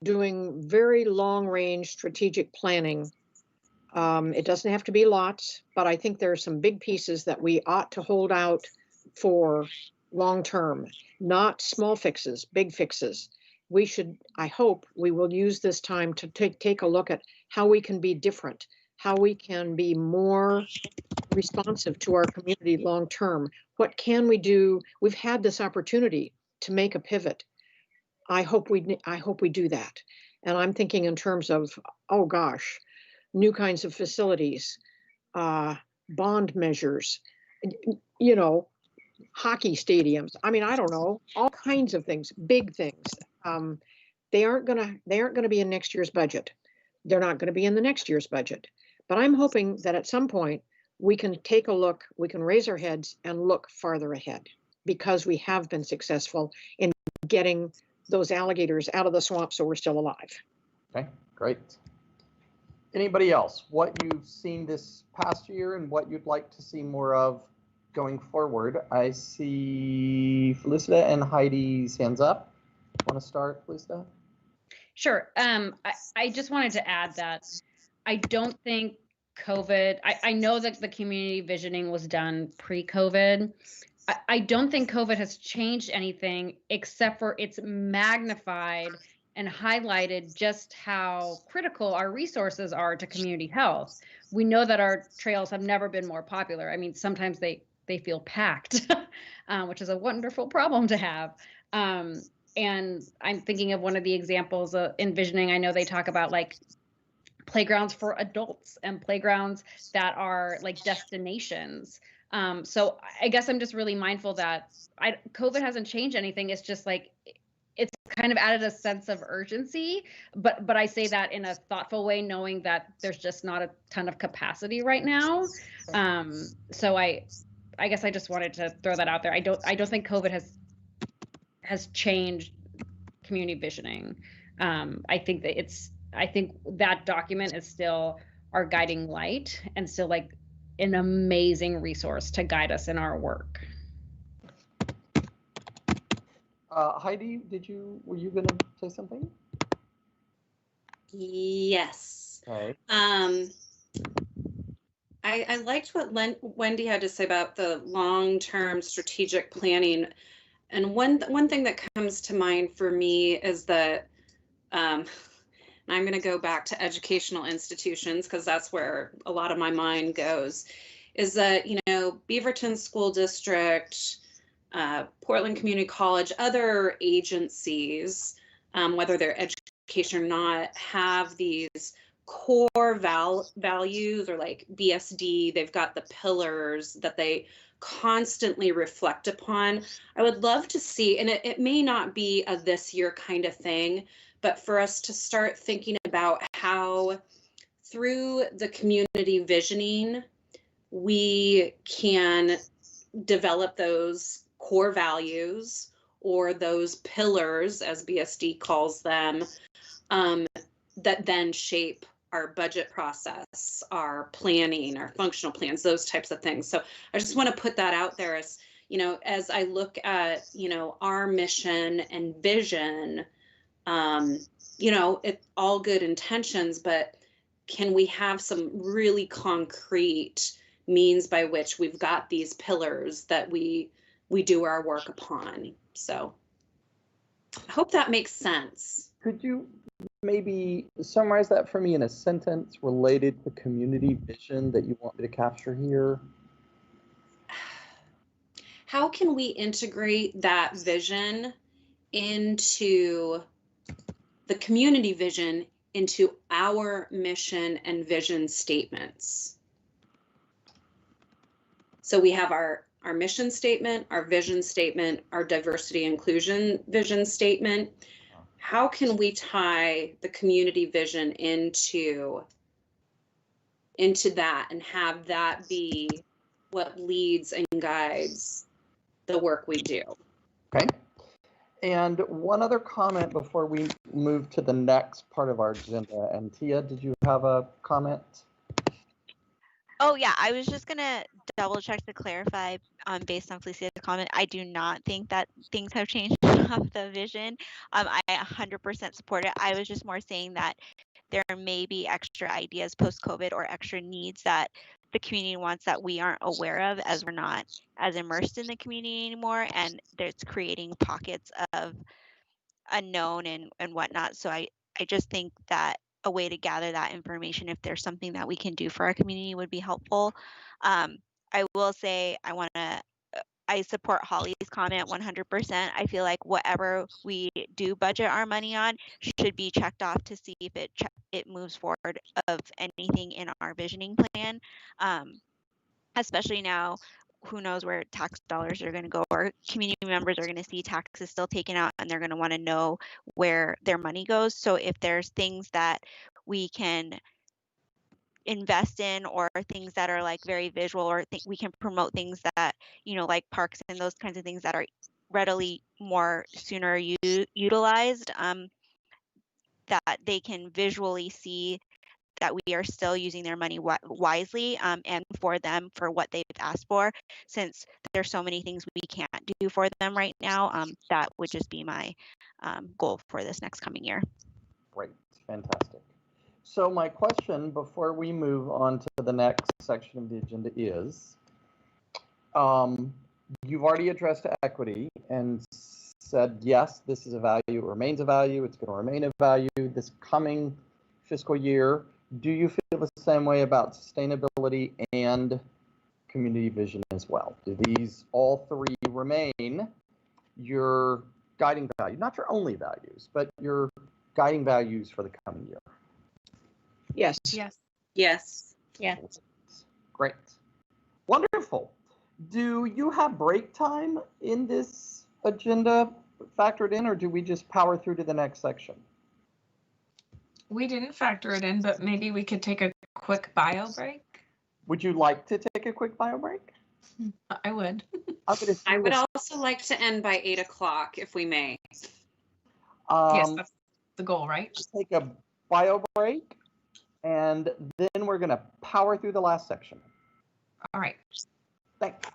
doing very long-range strategic planning. It doesn't have to be lots, but I think there are some big pieces that we ought to hold out for long-term, not small fixes, big fixes. We should, I hope, we will use this time to take a look at how we can be different, how we can be more responsive to our community long-term. What can we do? We've had this opportunity to make a pivot. I hope we do that. And I'm thinking in terms of, oh gosh, new kinds of facilities, bond measures, you know, hockey stadiums. I mean, I don't know, all kinds of things, big things. They aren't gonna be in next year's budget. They're not gonna be in the next year's budget. But I'm hoping that at some point we can take a look, we can raise our heads and look farther ahead, because we have been successful in getting those alligators out of the swamp so we're still alive. Okay, great. Anybody else? What you've seen this past year and what you'd like to see more of going forward? I see Felicita and Heidi's hands up. Want to start, Felicita? Sure. I just wanted to add that I don't think COVID, I know that the community visioning was done pre-COVID. I don't think COVID has changed anything except for it's magnified and highlighted just how critical our resources are to community health. We know that our trails have never been more popular. I mean, sometimes they feel packed, which is a wonderful problem to have. And I'm thinking of one of the examples in visioning. I know they talk about like playgrounds for adults and playgrounds that are like destinations. So I guess I'm just really mindful that COVID hasn't changed anything. It's just like, it's kind of added a sense of urgency, but I say that in a thoughtful way, knowing that there's just not a ton of capacity right now. So I guess I just wanted to throw that out there. I don't think COVID has changed community visioning. I think that document is still our guiding light and still like an amazing resource to guide us in our work. Heidi, were you going to say something? Yes. Okay. I liked what Wendy had to say about the long-term strategic planning. And one thing that comes to mind for me is that, and I'm going to go back to educational institutions because that's where a lot of my mind goes, is that, you know, Beaverton School District, Portland Community College, other agencies, whether they're education or not, have these core values, or like BSD, they've got the pillars that they constantly reflect upon. I would love to see, and it may not be a this year kind of thing, but for us to start thinking about how through the community visioning, we can develop those core values or those pillars, as BSD calls them, that then shape our budget process, our planning, our functional plans, those types of things. So I just want to put that out there as, you know, as I look at, you know, our mission and vision, you know, it's all good intentions, but can we have some really concrete means by which we've got these pillars that we do our work upon? So I hope that makes sense. Could you maybe summarize that for me in a sentence related to community vision that you want me to capture here? How can we integrate that vision into the community vision into our mission and vision statements? So we have our mission statement, our vision statement, our diversity inclusion vision statement. How can we tie the community vision into that and have that be what leads and guides the work we do? Okay. And one other comment before we move to the next part of our agenda. And Tia, did you have a comment? Oh yeah, I was just gonna double check to clarify, based on Felicia's comment. I do not think that things have changed off the vision. I 100% support it. I was just more saying that there may be extra ideas post-COVID or extra needs that the community wants that we aren't aware of, as we're not as immersed in the community anymore, and it's creating pockets of unknown and whatnot. So I just think that a way to gather that information, if there's something that we can do for our community, would be helpful. I will say I support Holly's comment 100%. I feel like whatever we do budget our money on should be checked off to see if it moves forward of anything in our visioning plan. Especially now, who knows where tax dollars are going to go, or community members are going to see taxes still taken out and they're going to want to know where their money goes. So if there's things that we can invest in, or things that are like very visual, or we can promote things that, you know, like parks and those kinds of things that are readily more sooner utilized, that they can visually see that we are still using their money wisely, and for them for what they've asked for, since there's so many things we can't do for them right now. That would just be my goal for this next coming year. Great, fantastic. So my question before we move on to the next section of the agenda is, you've already addressed equity and said, yes, this is a value, it remains a value, it's going to remain a value this coming fiscal year. Do you feel the same way about sustainability and community vision as well? Do these all three remain your guiding value, not your only values, but your guiding values for the coming year? Yes. Yes. Yes. Yeah. Great. Wonderful. Do you have break time in this agenda factored in, or do we just power through to the next section? We didn't factor it in, but maybe we could take a quick bio break. Would you like to take a quick bio break? I would. I would also like to end by 8 o'clock if we may. Yes, that's the goal, right? Take a bio break, and then we're going to power through the last section. All right. Thanks.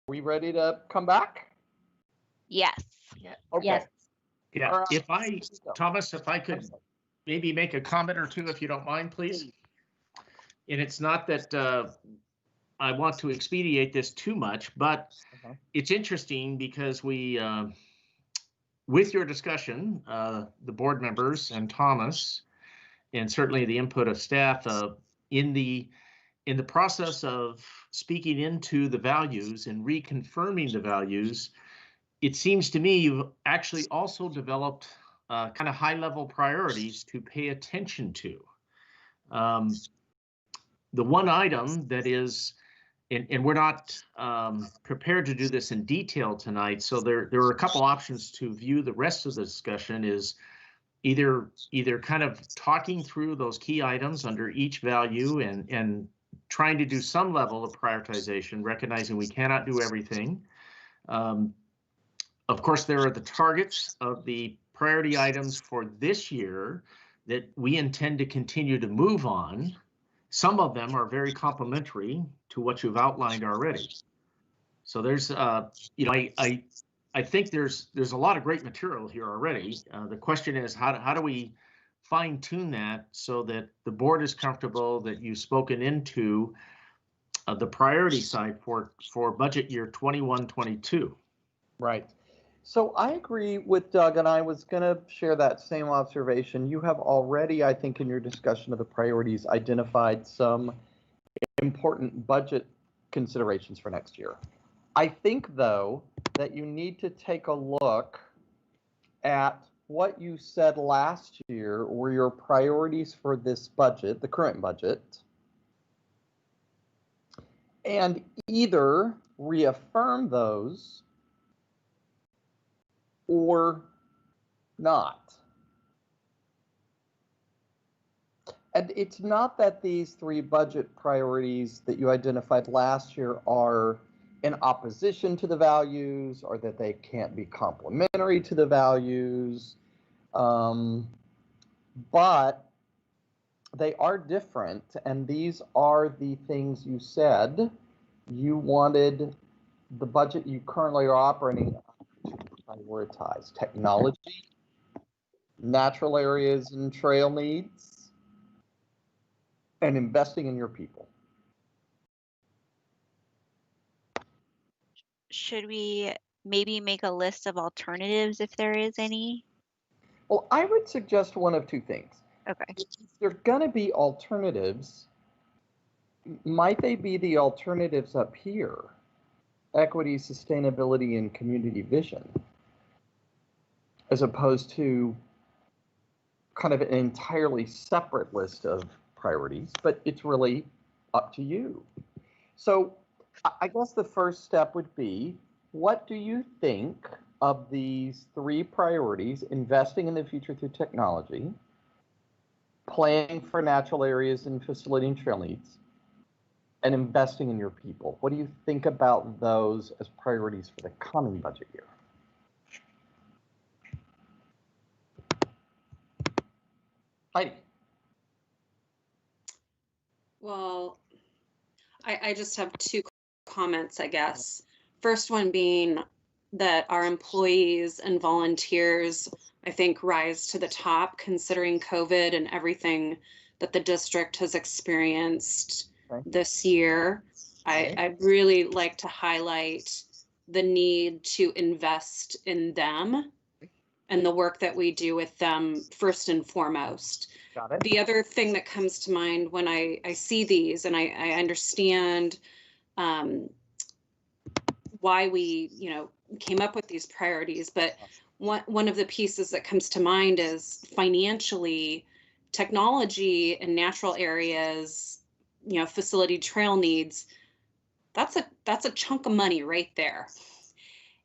we ready to come back? Yes. Okay. Yes. Yeah, All right. if I, Thomas, if I could maybe make a comment or two, if you don't mind, please. And it's not that I want to expedite this too much, but it's interesting because we, with your discussion, the board members and Thomas, and certainly the input of staff, in the process of speaking into the values and reconfirming the values, it seems to me you've actually also developed kind of high-level priorities to pay attention to. The one item that is, and we're not prepared to do this in detail tonight, so there are a couple options to view the rest of the discussion, is either kind of talking through those key items under each value and trying to do some level of prioritization, recognizing we cannot do everything. Of course, there are the targets of the priority items for this year that we intend to continue to move on. Some of them are very complementary to what you've outlined already. So there's, you know, I think there's a lot of great material here already. The question is, how do we fine tune that so that the board is comfortable that you've spoken into the priority side for budget year 21-22? Right. So I agree with Doug, and I was going to share that same observation. You have already, I think, in your discussion of the priorities, identified some important budget considerations for next year. I think, though, that you need to take a look at what you said last year were your priorities for this budget, the current budget, and either reaffirm those or not. And it's not that these three budget priorities that you identified last year are in opposition to the values or that they can't be complementary to the values, but they are different, and these are the things you said you wanted the budget you currently are operating to prioritize: technology, natural areas and trail needs, and investing in your people. Should we maybe make a list of alternatives if there is any? Well, I would suggest one of two things. Okay. If there's going to be alternatives, might they be the alternatives up here? Equity, sustainability, and community vision, as opposed to kind of an entirely separate list of priorities, but it's really up to you. So I guess the first step would be, what do you think of these three priorities: investing in the future through technology, planning for natural areas and facility and trail needs, and investing in your people? What do you think about those as priorities for the coming budget year? Heidi. Well, I just have two comments, I guess. First one being that our employees and volunteers, I think, rise to the top considering COVID and everything that the district has experienced this year. I'd really like to highlight the need to invest in them and the work that we do with them first and foremost. Got it. The other thing that comes to mind when I see these, and I understand why we, came up with these priorities, but one of the pieces that comes to mind is financially, technology and natural areas, facility trail needs. That's a chunk of money right there.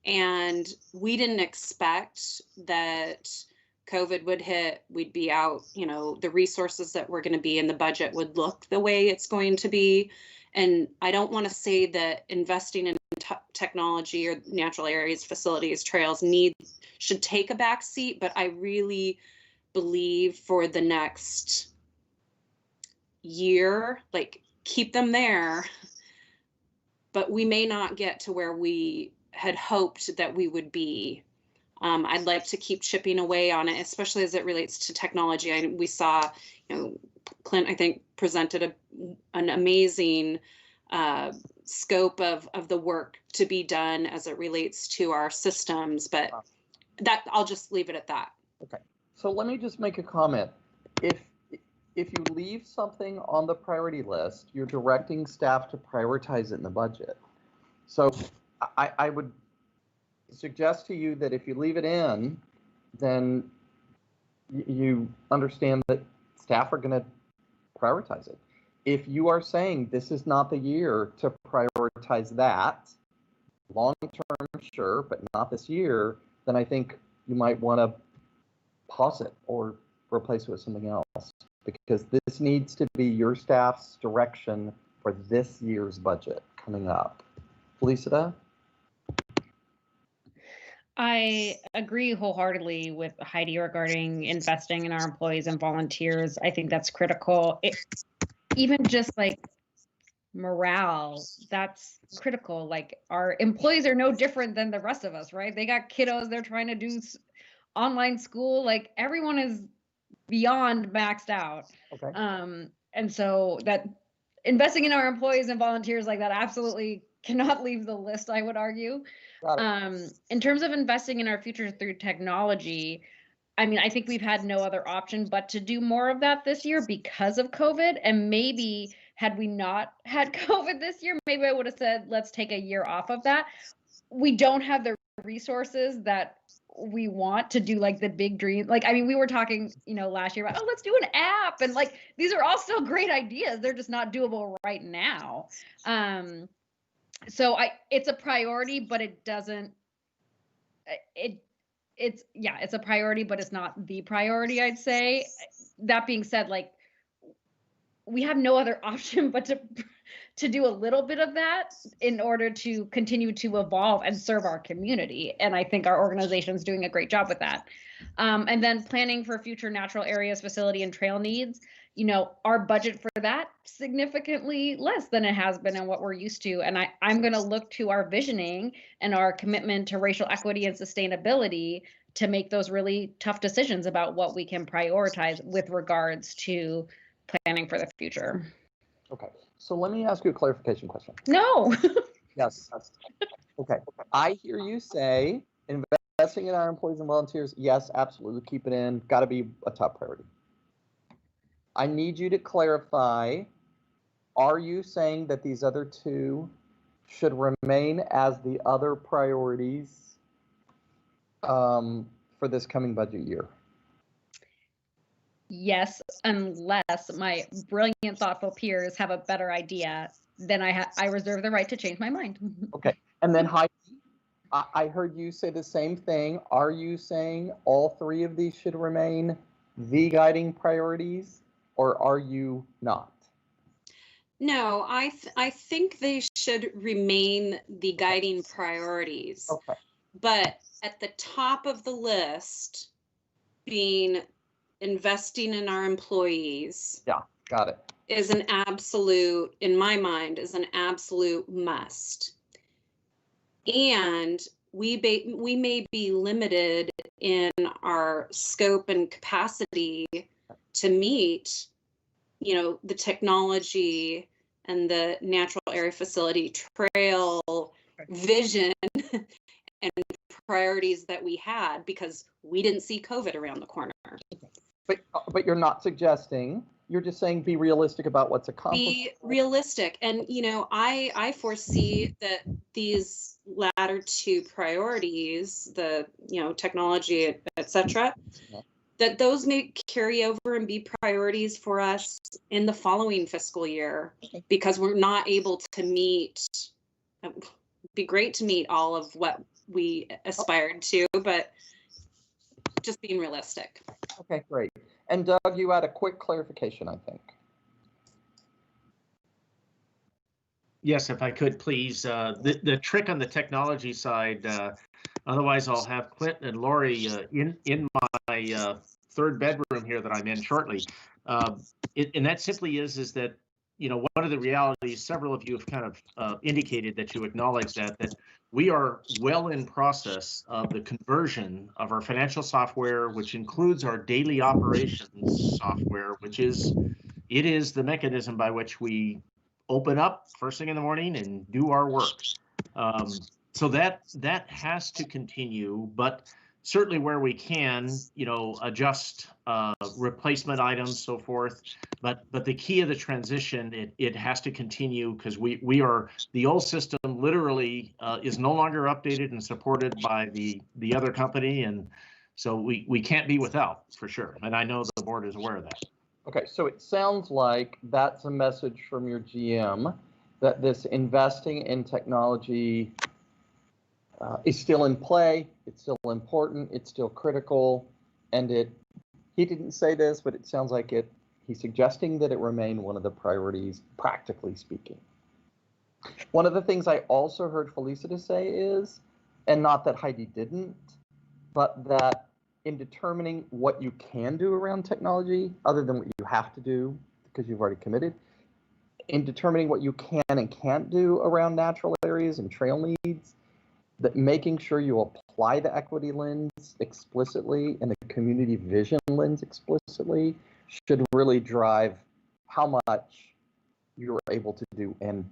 And we didn't expect that COVID would hit, we'd be out, the resources that we're going to be in the budget would look the way it's going to be. And I don't want to say that investing in technology or natural areas, facilities, trails should take a back seat, but I really believe for the next year, keep them there, but we may not get to where we had hoped that we would be. I'd like to keep chipping away on it, especially as it relates to technology. We saw, Clint, I think, presented an amazing scope of the work to be done as it relates to our systems, but that I'll just leave it at that. Okay, so let me just make a comment. If you leave something on the priority list, you're directing staff to prioritize it in the budget. So I would suggest to you that if you leave it in, then you understand that staff are going to prioritize it. If you are saying this is not the year to prioritize that, long term, sure, but not this year, then I think you might want to pause it or replace it with something else, because this needs to be your staff's direction for this year's budget coming up. Felicita? I agree wholeheartedly with Heidi regarding investing in our employees and volunteers. I think that's critical. Even just like morale, that's critical. Like, our employees are no different than the rest of us, right? They got kiddos, they're trying to do online school. Like, everyone is beyond maxed out. Okay. And so that investing in our employees and volunteers like that absolutely cannot leave the list, I would argue. In terms of investing in our future through technology, I mean, I think we've had no other option but to do more of that this year because of COVID. And maybe had we not had COVID this year, maybe I would have said, let's take a year off of that. We don't have the resources that we want to do like the big dream. Like, I mean, we were talking, last year about, let's do an app. And like, these are all still great ideas. They're just not doable right now. So it's a priority, but it doesn't, it's a priority, but it's not the priority, I'd say. That being said, like, we have no other option but to do a little bit of that in order to continue to evolve and serve our community. And I think our organization is doing a great job with that. And then planning for future natural areas, facility, and trail needs. Our budget for that significantly less than it has been and what we're used to. And I'm going to look to our visioning and our commitment to racial equity and sustainability to make those really tough decisions about what we can prioritize with regards to planning for the future. Okay, so let me ask you a clarification question. No. Yes. Okay, I hear you say investing in our employees and volunteers. Yes, absolutely, keep it in. Got to be a top priority. I need you to clarify, are you saying that these other two should remain as the other priorities for this coming budget year? Yes, unless my brilliant, thoughtful peers have a better idea, then I reserve the right to change my mind. Okay, and then Heidi, I heard you say the same thing. Are you saying all three of these should remain the guiding priorities? Or are you not? No, I think they should remain the guiding priorities. Okay. But at the top of the list, being investing in our employees. Yeah, got it. Is an absolute, in my mind, is an absolute must. And we may be limited in our scope and capacity to meet, the technology and the natural area facility trail vision and priorities that we had because we didn't see COVID around the corner. But you're not suggesting, you're just saying be realistic about what's accomplished. Be realistic. And, I foresee that these latter two priorities, the, technology, et cetera, that those may carry over and be priorities for us in the following fiscal year because we're not able to meet, it'd be great to meet all of what we aspired to, but just being realistic. Okay, great. And Doug, you had a quick clarification, I think. Yes, if I could, please. The trick on the technology side, otherwise I'll have Clinton and Lori in my third bedroom here that I'm in shortly. And that simply is that, one of the realities, several of you have kind of indicated that you acknowledge that we are well in process of the conversion of our financial software, which includes our daily operations software, it is the mechanism by which we open up first thing in the morning and do our work. So that has to continue, but certainly where we can, adjust replacement items, so forth. But the key of the transition, it has to continue, because we are, the old system literally is no longer updated and supported by the other company, and so we can't be without, for sure. And I know the board is aware of that. Okay, so it sounds like that's a message from your GM that this investing in technology is still in play, it's still important, it's still critical, and he didn't say this, but it sounds like he's suggesting that it remain one of the priorities, practically speaking. One of the things I also heard Felicita say is, and not that Heidi didn't, but that in determining what you can do around technology, other than what you have to do because you've already committed, in determining what you can and can't do around natural areas and trail needs, that making sure you apply the equity lens explicitly and the community vision lens explicitly should really drive how much you're able to do and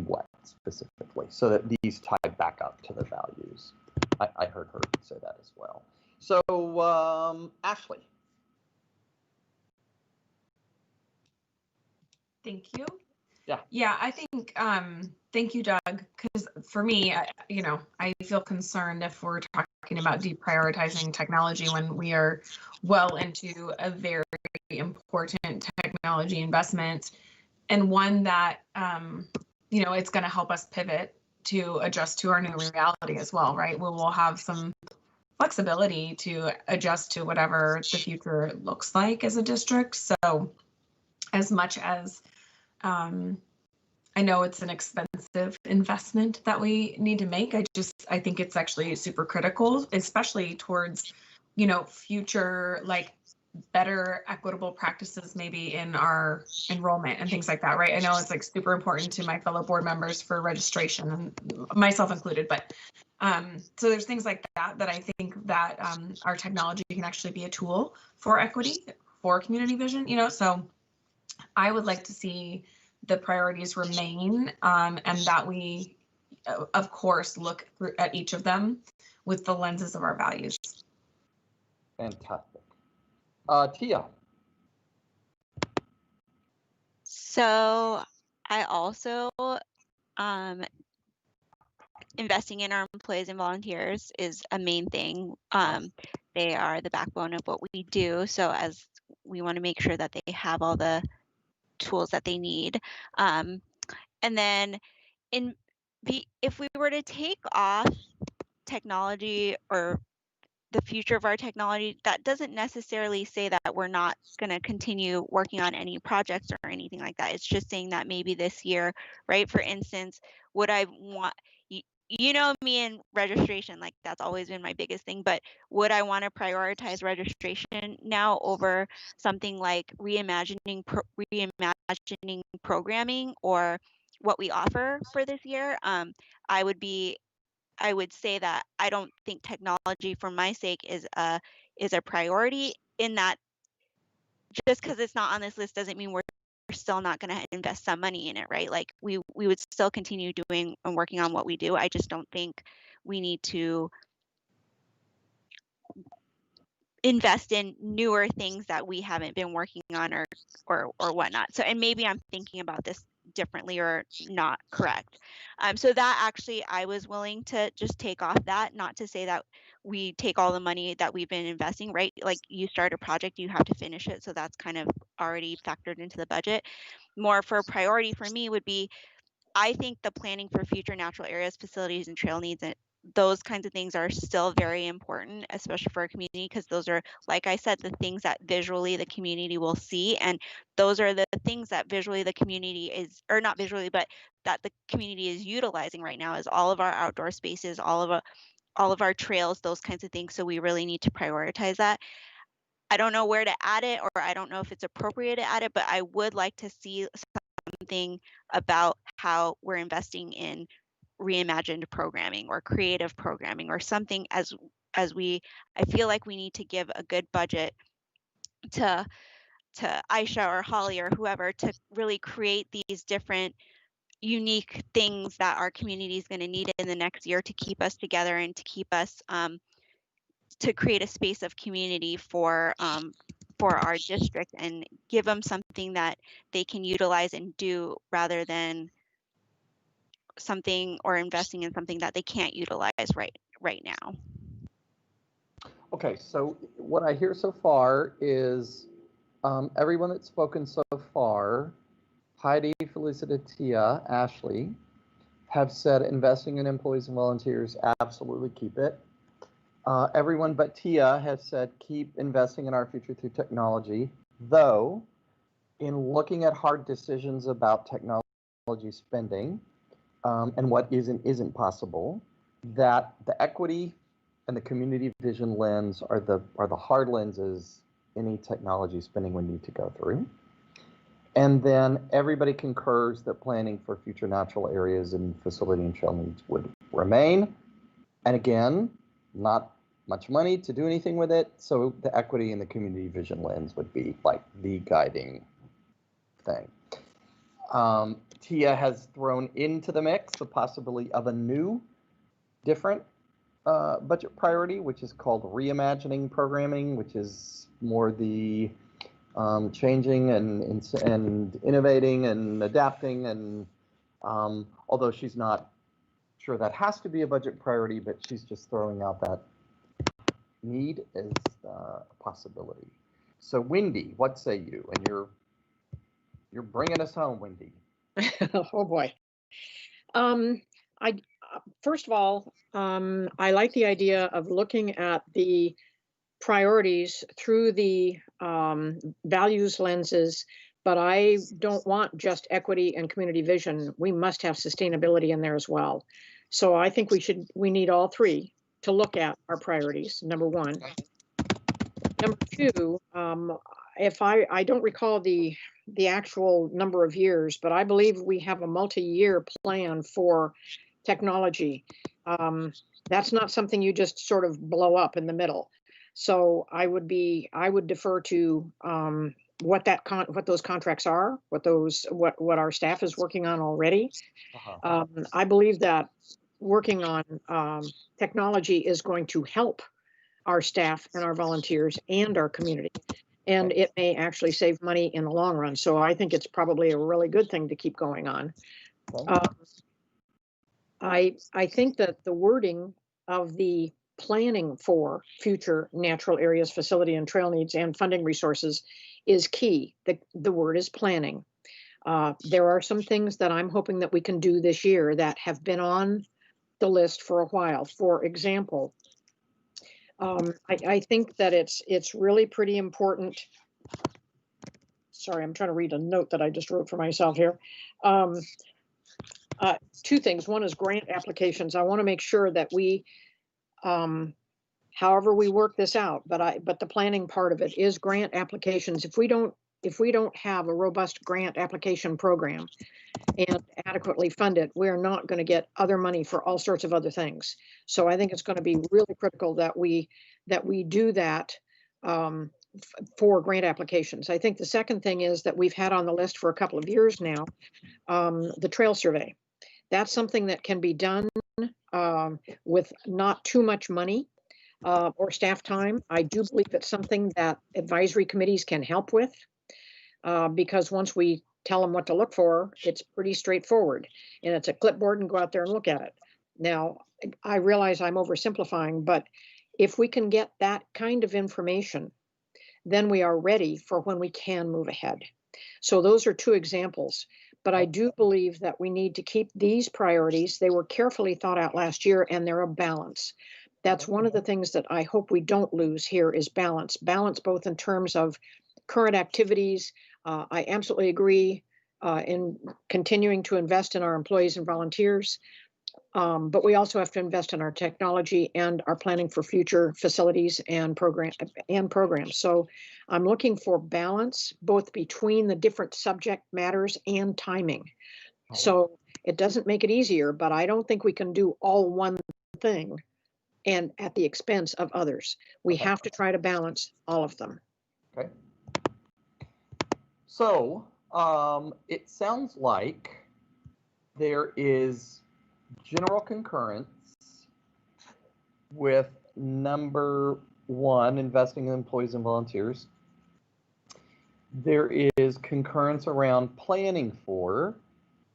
what specifically, so that these tie back up to the values. I heard her say that as well. So, Ashley. Thank you. Yeah, I think, thank you, Doug, because for me, I feel concerned if we're talking about deprioritizing technology when we are well into a very important technology investment, and one that, it's going to help us pivot to adjust to our new reality as well, right? We will have some flexibility to adjust to whatever the future looks like as a district. So as much as I know it's an expensive investment that we need to make, I think it's actually super critical, especially towards, future, like, better equitable practices maybe in our enrollment and things like that, right? I know it's like super important to my fellow board members for registration, and myself included, but so there's things like that I think that our technology can actually be a tool for equity, for community vision, so I would like to see the priorities remain, and that we, of course, look at each of them with the lenses of our values. Fantastic. Tia. So I also, investing in our employees and volunteers is a main thing. They are the backbone of what we do. So as we want to make sure that they have all the tools that they need. And then if we were to take off technology or the future of our technology, that doesn't necessarily say that we're not going to continue working on any projects or anything like that. It's just saying that maybe this year, right? For instance, would I want, me and registration, like that's always been my biggest thing, but would I want to prioritize registration now over something like reimagining programming or what we offer for this year? I would say that I don't think technology for my sake is a priority, in that just because it's not on this list doesn't mean we're still not going to invest some money in it, right? Like we would still continue doing and working on what we do. I just don't think we need to invest in newer things that we haven't been working on or whatnot. So, and maybe I'm thinking about this differently or not correct. So that actually, I was willing to just take off that, not to say that we take all the money that we've been investing, right? Like you start a project, you have to finish it. So that's kind of already factored into the budget. More for a priority for me would be, I think the planning for future natural areas, facilities, and trail needs, and those kinds of things are still very important, especially for our community, because those are, like I said, the things that visually the community will see. And those are the things that visually the community is, or not visually, but that the community is utilizing right now, is all of our outdoor spaces, all of our trails, those kinds of things. So we really need to prioritize that. I don't know where to add it, or I don't know if it's appropriate to add it, but I would like to see something about how we're investing in reimagined programming or creative programming or something I feel like we need to give a good budget to Aisha or Holly or whoever to really create these different unique things that our community is going to need in the next year to keep us together and to keep us to create a space of community for our district and give them something that they can utilize and do rather than something or investing in something that they can't utilize right now. Okay, so what I hear so far is everyone that's spoken so far, Heidi, Felicity, Tia, Ashley, have said investing in employees and volunteers, absolutely keep it. Everyone but Tia has said keep investing in our future through technology, though in looking at hard decisions about technology spending and what isn't possible, that the equity and the community vision lens are the hard lenses any technology spending would need to go through. And then everybody concurs that planning for future natural areas and facility and trail needs would remain. And again, not much money to do anything with it. So the equity and the community vision lens would be like the guiding thing. Tia has thrown into the mix the possibility of a new, different budget priority, which is called Reimagining Programming, which is more the changing and innovating and adapting. And although she's not sure that has to be a budget priority, but she's just throwing out that need as a possibility. So Wendy, what say you? And you're bringing us home, Wendy. Oh boy. First of all, I like the idea of looking at the priorities through the values lenses, but I don't want just equity and community vision. We must have sustainability in there as well. So I think we need all three to look at our priorities, number one. Number two, if I don't recall the actual number of years, but I believe we have a multi-year plan for technology. That's not something you just sort of blow up in the middle. So I would defer to what those contracts are, what our staff is working on already. I believe that working on technology is going to help our staff and our volunteers and our community. And it may actually save money in the long run. So I think it's probably a really good thing to keep going on. I think that the wording of the planning for future natural areas, facility and trail needs and funding resources is key. The word is planning. There are some things that I'm hoping that we can do this year that have been on the list for a while. For example, I think that it's really pretty important. Sorry, I'm trying to read a note that I just wrote for myself here. Two things. One is grant applications. I want to make sure that we, however we work this out, but the planning part of it is grant applications. If we don't have a robust grant application program and adequately fund it, we're not going to get other money for all sorts of other things. So I think it's going to be really critical that we do that for grant applications. I think the second thing is that we've had on the list for a couple of years now, the trail survey. That's something that can be done with not too much money or staff time. I do believe it's something that advisory committees can help with because once we tell them what to look for, it's pretty straightforward. And it's a clipboard and go out there and look at it. Now, I realize I'm oversimplifying, but if we can get that kind of information, then we are ready for when we can move ahead. So those are two examples. But I do believe that we need to keep these priorities. They were carefully thought out last year, and they're a balance. That's one of the things that I hope we don't lose here is balance. Balance both in terms of current activities. I absolutely agree in continuing to invest in our employees and volunteers. But we also have to invest in our technology and our planning for future facilities and programs. So I'm looking for balance both between the different subject matters and timing. So it doesn't make it easier, but I don't think we can do all one thing and at the expense of others. We have to try to balance all of them. Okay. So it sounds like there is general concurrence with number 1, investing in employees and volunteers. There is concurrence around planning for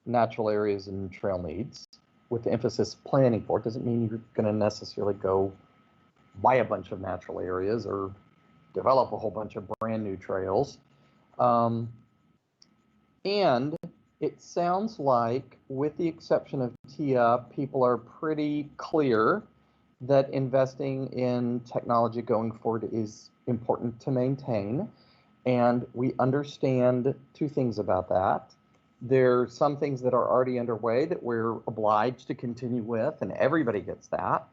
natural areas and trail needs, with the emphasis planning for. It doesn't mean you're going to necessarily go buy a bunch of natural areas or develop a whole bunch of brand new trails. And it sounds like, with the exception of TIA, people are pretty clear that investing in technology going forward is important to maintain. And we understand 2 things about that. There are some things that are already underway that we're obliged to continue with, and everybody gets that.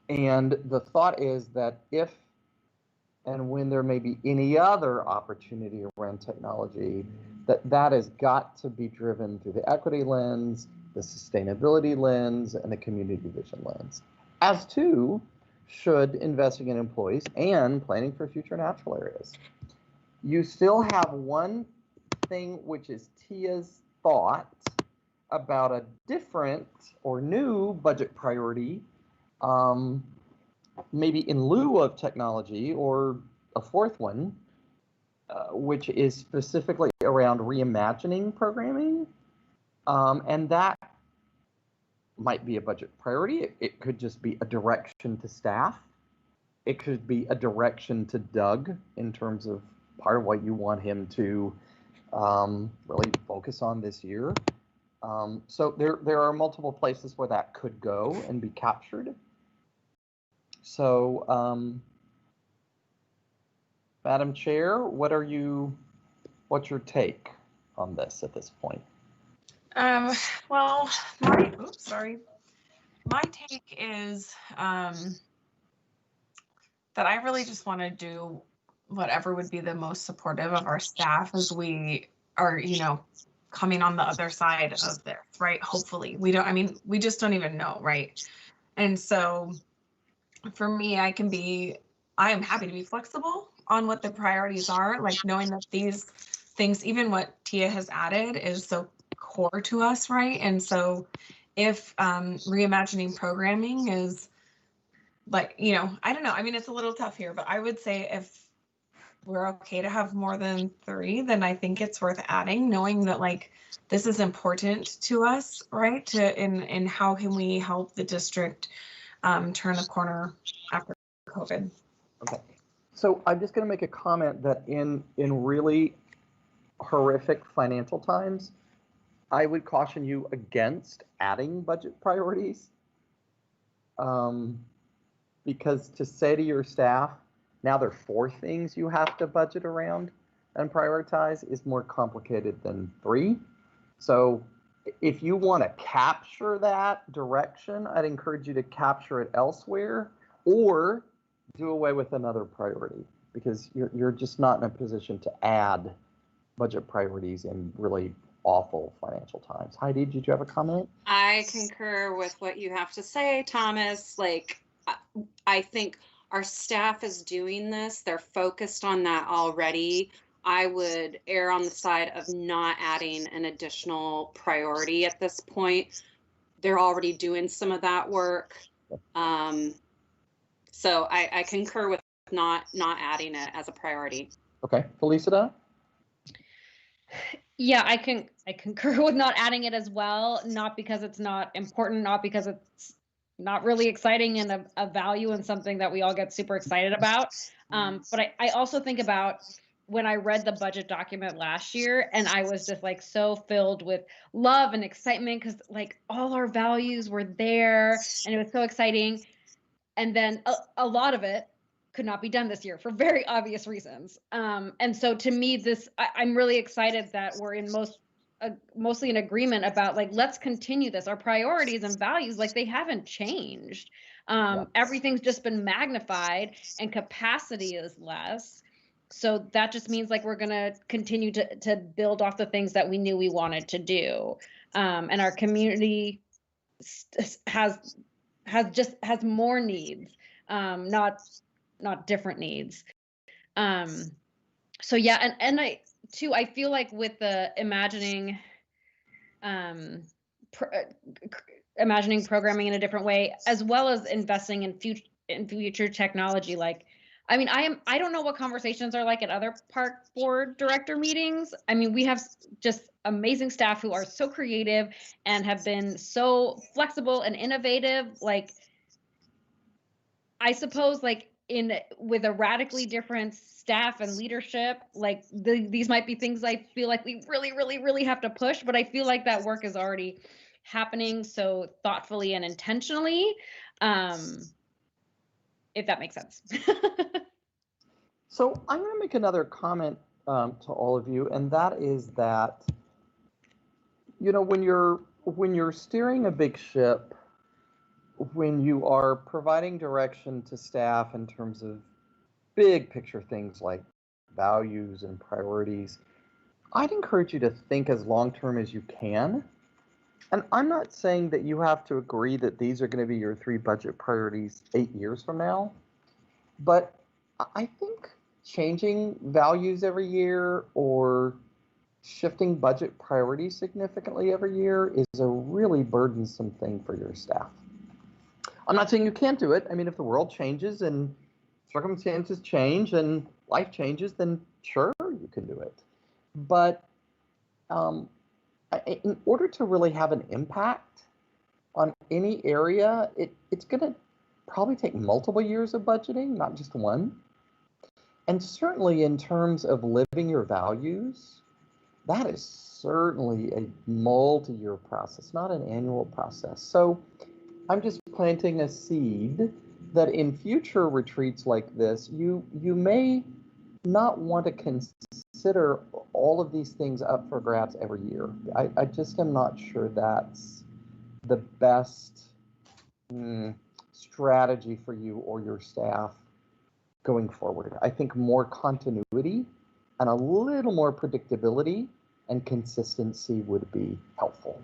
And the thought is that if and when there may be any other opportunity around technology, that has got to be driven through the equity lens, the sustainability lens, and the community vision lens. As too should investing in employees and planning for future natural areas. You still have one thing, which is Tia's thought about a different or new budget priority, maybe in lieu of technology, or a 4th one, which is specifically around reimagining programming. And that might be a budget priority. It could just be a direction to staff. It could be a direction to Doug in terms of part of what you want him to really focus on this year. So there are multiple places where that could go and be captured. So, Madam Chair, what's your take on this at this point? Well, my take is that I really just want to do whatever would be the most supportive of our staff as we are, coming on the other side of this, right? Hopefully. We just don't even know, right? And so for me, I am happy to be flexible on what the priorities are, like knowing that these things, even what Tia has added, is so core to us, right? And so if reimagining programming is like, I don't know, it's a little tough here, but I would say if we're okay to have more than 3, then I think it's worth adding, knowing that like this is important to us, right? In how can we help the district turn the corner after COVID. Okay, so I'm just going to make a comment that in really horrific financial times, I would caution you against adding budget priorities, because to say to your staff, now there are 4 things you have to budget around and prioritize is more complicated than 3. So if you want to capture that direction, I'd encourage you to capture it elsewhere or do away with another priority, because you're just not in a position to add budget priorities in really awful financial times. Heidi, did you have a comment? I concur with what you have to say, Thomas. Like, I think our staff is doing this. They're focused on that already. I would err on the side of not adding an additional priority at this point. They're already doing some of that work. So I concur with not adding it as a priority. Okay, Felicita? Yeah, I concur with not adding it as well, not because it's not important, not because it's not really exciting and a value and something that we all get super excited about. But I also think about when I read the budget document last year, and I was just like so filled with love and excitement because like all our values were there and it was so exciting. And then a lot of it could not be done this year for very obvious reasons. And so to me, I'm really excited that we're in most mostly in agreement about like, let's continue this. Our priorities and values, like they haven't changed. Everything's just been magnified and capacity is less. So that just means like we're going to continue to build off the things that we knew we wanted to do. And our community has more needs, not different needs. So yeah, and I feel like with the imagining programming in a different way, as well as investing in future technology. Like, I mean, I don't know what conversations are like at other park board director meetings. I mean, we have just amazing staff who are so creative and have been so flexible and innovative. Like, I suppose like with a radically different staff and leadership, like these might be things I feel like we really, really, really have to push, but I feel like that work is already happening so thoughtfully and intentionally, if that makes sense. So I'm going to make another comment to all of you, and that is that, you know, when you're steering a big ship, when you are providing direction to staff in terms of big picture things like values and priorities, I'd encourage you to think as long-term as you can. And I'm not saying that you have to agree that these are going to be your 3 budget priorities 8 years from now, but I think changing values every year or shifting budget priorities significantly every year is a really burdensome thing for your staff. I'm not saying you can't do it. I mean, if the world changes and circumstances change and life changes, then sure, you can do it. But in order to really have an impact on any area, it's going to probably take multiple years of budgeting, not just one. And certainly in terms of living your values, that is certainly a multi-year process, not an annual process. So I'm just planting a seed that in future retreats like this, you may not want to consider all of these things up for grabs every year. I just am not sure that's the best strategy for you or your staff going forward. I think more continuity and a little more predictability and consistency would be helpful.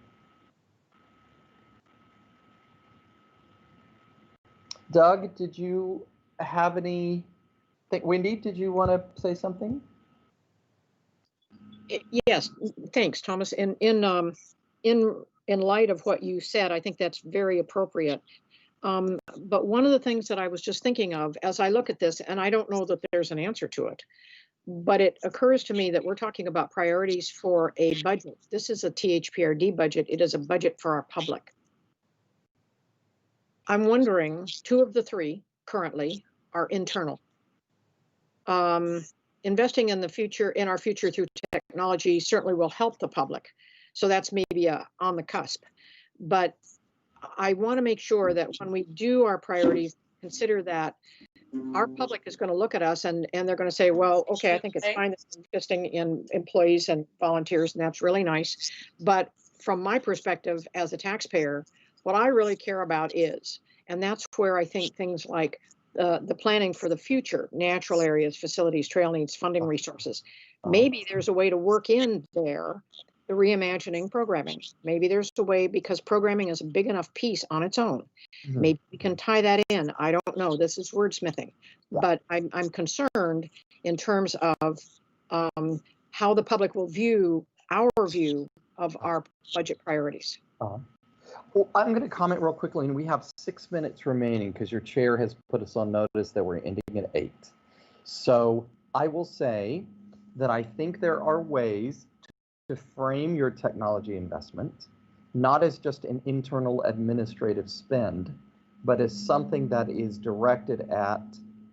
Doug, did you have any? Wendy, did you want to say something? Yes, thanks, Thomas. In light of what you said, I think that's very appropriate. But one of the things that I was just thinking of as I look at this, and I don't know that there's an answer to it, but it occurs to me that we're talking about priorities for a budget. This is a THPRD budget. It is a budget for our public. I'm wondering, 2 of the 3 currently are internal. Investing in the future, in our future through technology certainly will help the public. So that's maybe on the cusp. But I want to make sure that when we do our priorities, consider that our public is going to look at us and they're going to say, well, okay, I think it's fine that we're investing in employees and volunteers, and that's really nice. But from my perspective as a taxpayer, what I really care about is, and that's where I think things like the planning for the future, natural areas, facilities, trail needs, funding resources, maybe there's a way to work in there the reimagining programming. Maybe there's a way, because programming is a big enough piece on its own. Mm-hmm. Maybe we can tie that in. I don't know. This is wordsmithing. Yeah. But I'm concerned in terms of how the public will view our view of our budget priorities. Well, I'm going to comment real quickly, and we have 6 minutes remaining because your chair has put us on notice that we're ending at 8. So I will say that I think there are ways to frame your technology investment, not as just an internal administrative spend, but as something that is directed at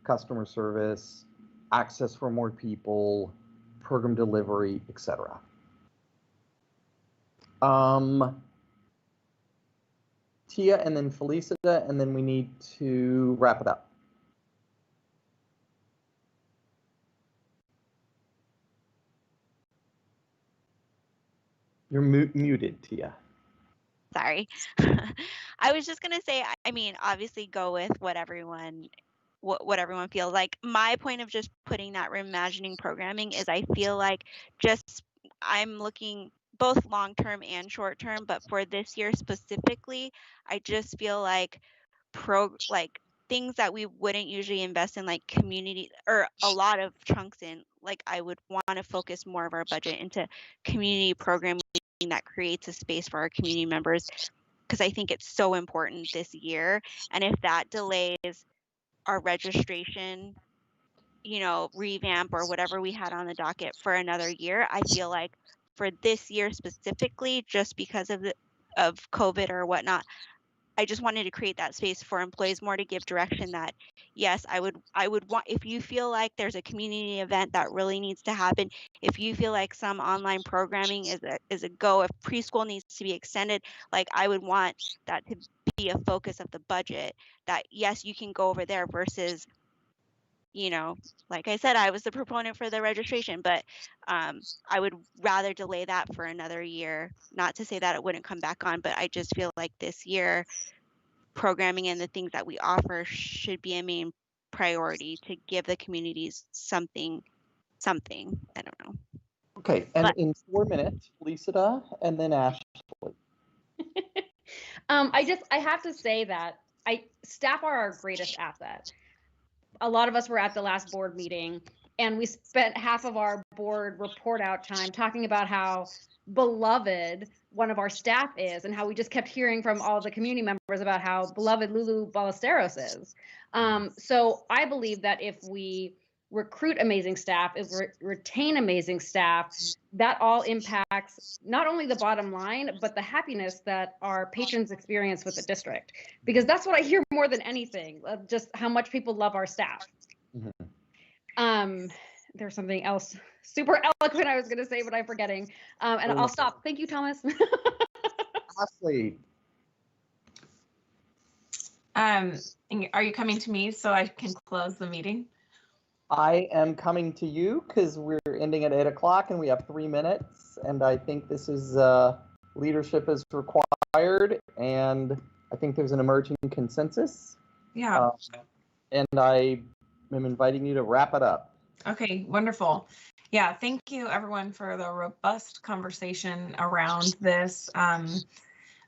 customer service, access for more people, program delivery, etc. Tia and then Felicita, and then we need to wrap it up. You're muted, Tia. Sorry. I was just gonna say, I mean, obviously go with what everyone feels like. My point of just putting that reimagining programming is I feel like I'm looking both long term and short term, but for this year specifically, I just feel like things that we wouldn't usually invest in, like community or a lot of chunks in, like I would want to focus more of our budget into community programming that creates a space for our community members, because I think it's so important this year. And if that delays our registration, revamp or whatever we had on the docket for another year, I feel like for this year specifically, just because of COVID or whatnot, I just wanted to create that space for employees more to give direction that, yes, I would want, if you feel like there's a community event that really needs to happen, if you feel like some online programming is a go, if preschool needs to be extended, like I would want that to be a focus of the budget, that yes, you can go over there versus, like I said, I was the proponent for the registration, but I would rather delay that for another year. Not to say that it wouldn't come back on, but I just feel like this year programming and the things that we offer should be a main priority to give the communities something. I don't know. Okay, and in 4 minutes, Lisa, and then Ashley. I have to say that staff are our greatest asset. A lot of us were at the last board meeting, and we spent half of our board report out time talking about how beloved one of our staff is, and how we just kept hearing from all the community members about how beloved Lulu Ballesteros is. So I believe that if we recruit amazing staff, if we retain amazing staff, that all impacts not only the bottom line, but the happiness that our patrons experience with the district. Because that's what I hear more than anything, just how much people love our staff. Mm-hmm. There's something else super eloquent I was going to say, but I'm forgetting. And I'll stop. Thank you, Thomas. Ashley. Are you coming to me so I can close the meeting? I am coming to you because we're ending at 8 o'clock and we have 3 minutes. And I think this is leadership is required. And I think there's an emerging consensus. Yeah. And I am inviting you to wrap it up. Okay, wonderful. Yeah, thank you everyone for the robust conversation around this.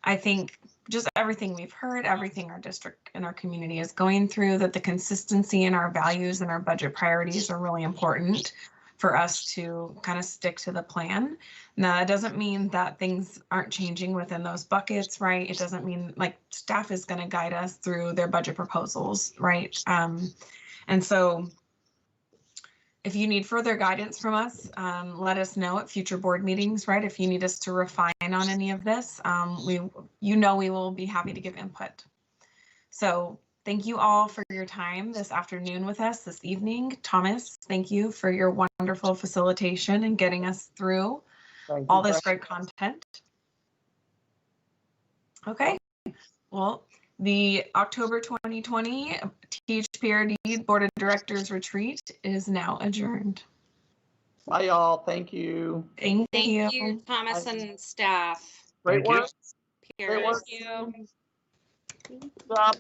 I think just everything we've heard, everything our district and our community is going through, that the consistency in our values and our budget priorities are really important for us to kind of stick to the plan. Now, that doesn't mean that things aren't changing within those buckets, right? It doesn't mean like staff is going to guide us through their budget proposals, right? And so if you need further guidance from us, let us know at future board meetings, right? If you need us to refine on any of this, we will be happy to give input. So thank you all for your time this afternoon with us this evening. Thomas, thank you for your wonderful facilitation and getting us through all this great content. Okay, well, the October 2020 THPRD Board of Directors Retreat is now adjourned. Bye, y'all. Thank you. Thank you. Thank you, Thomas and staff. Great work. Great work. you. Stop.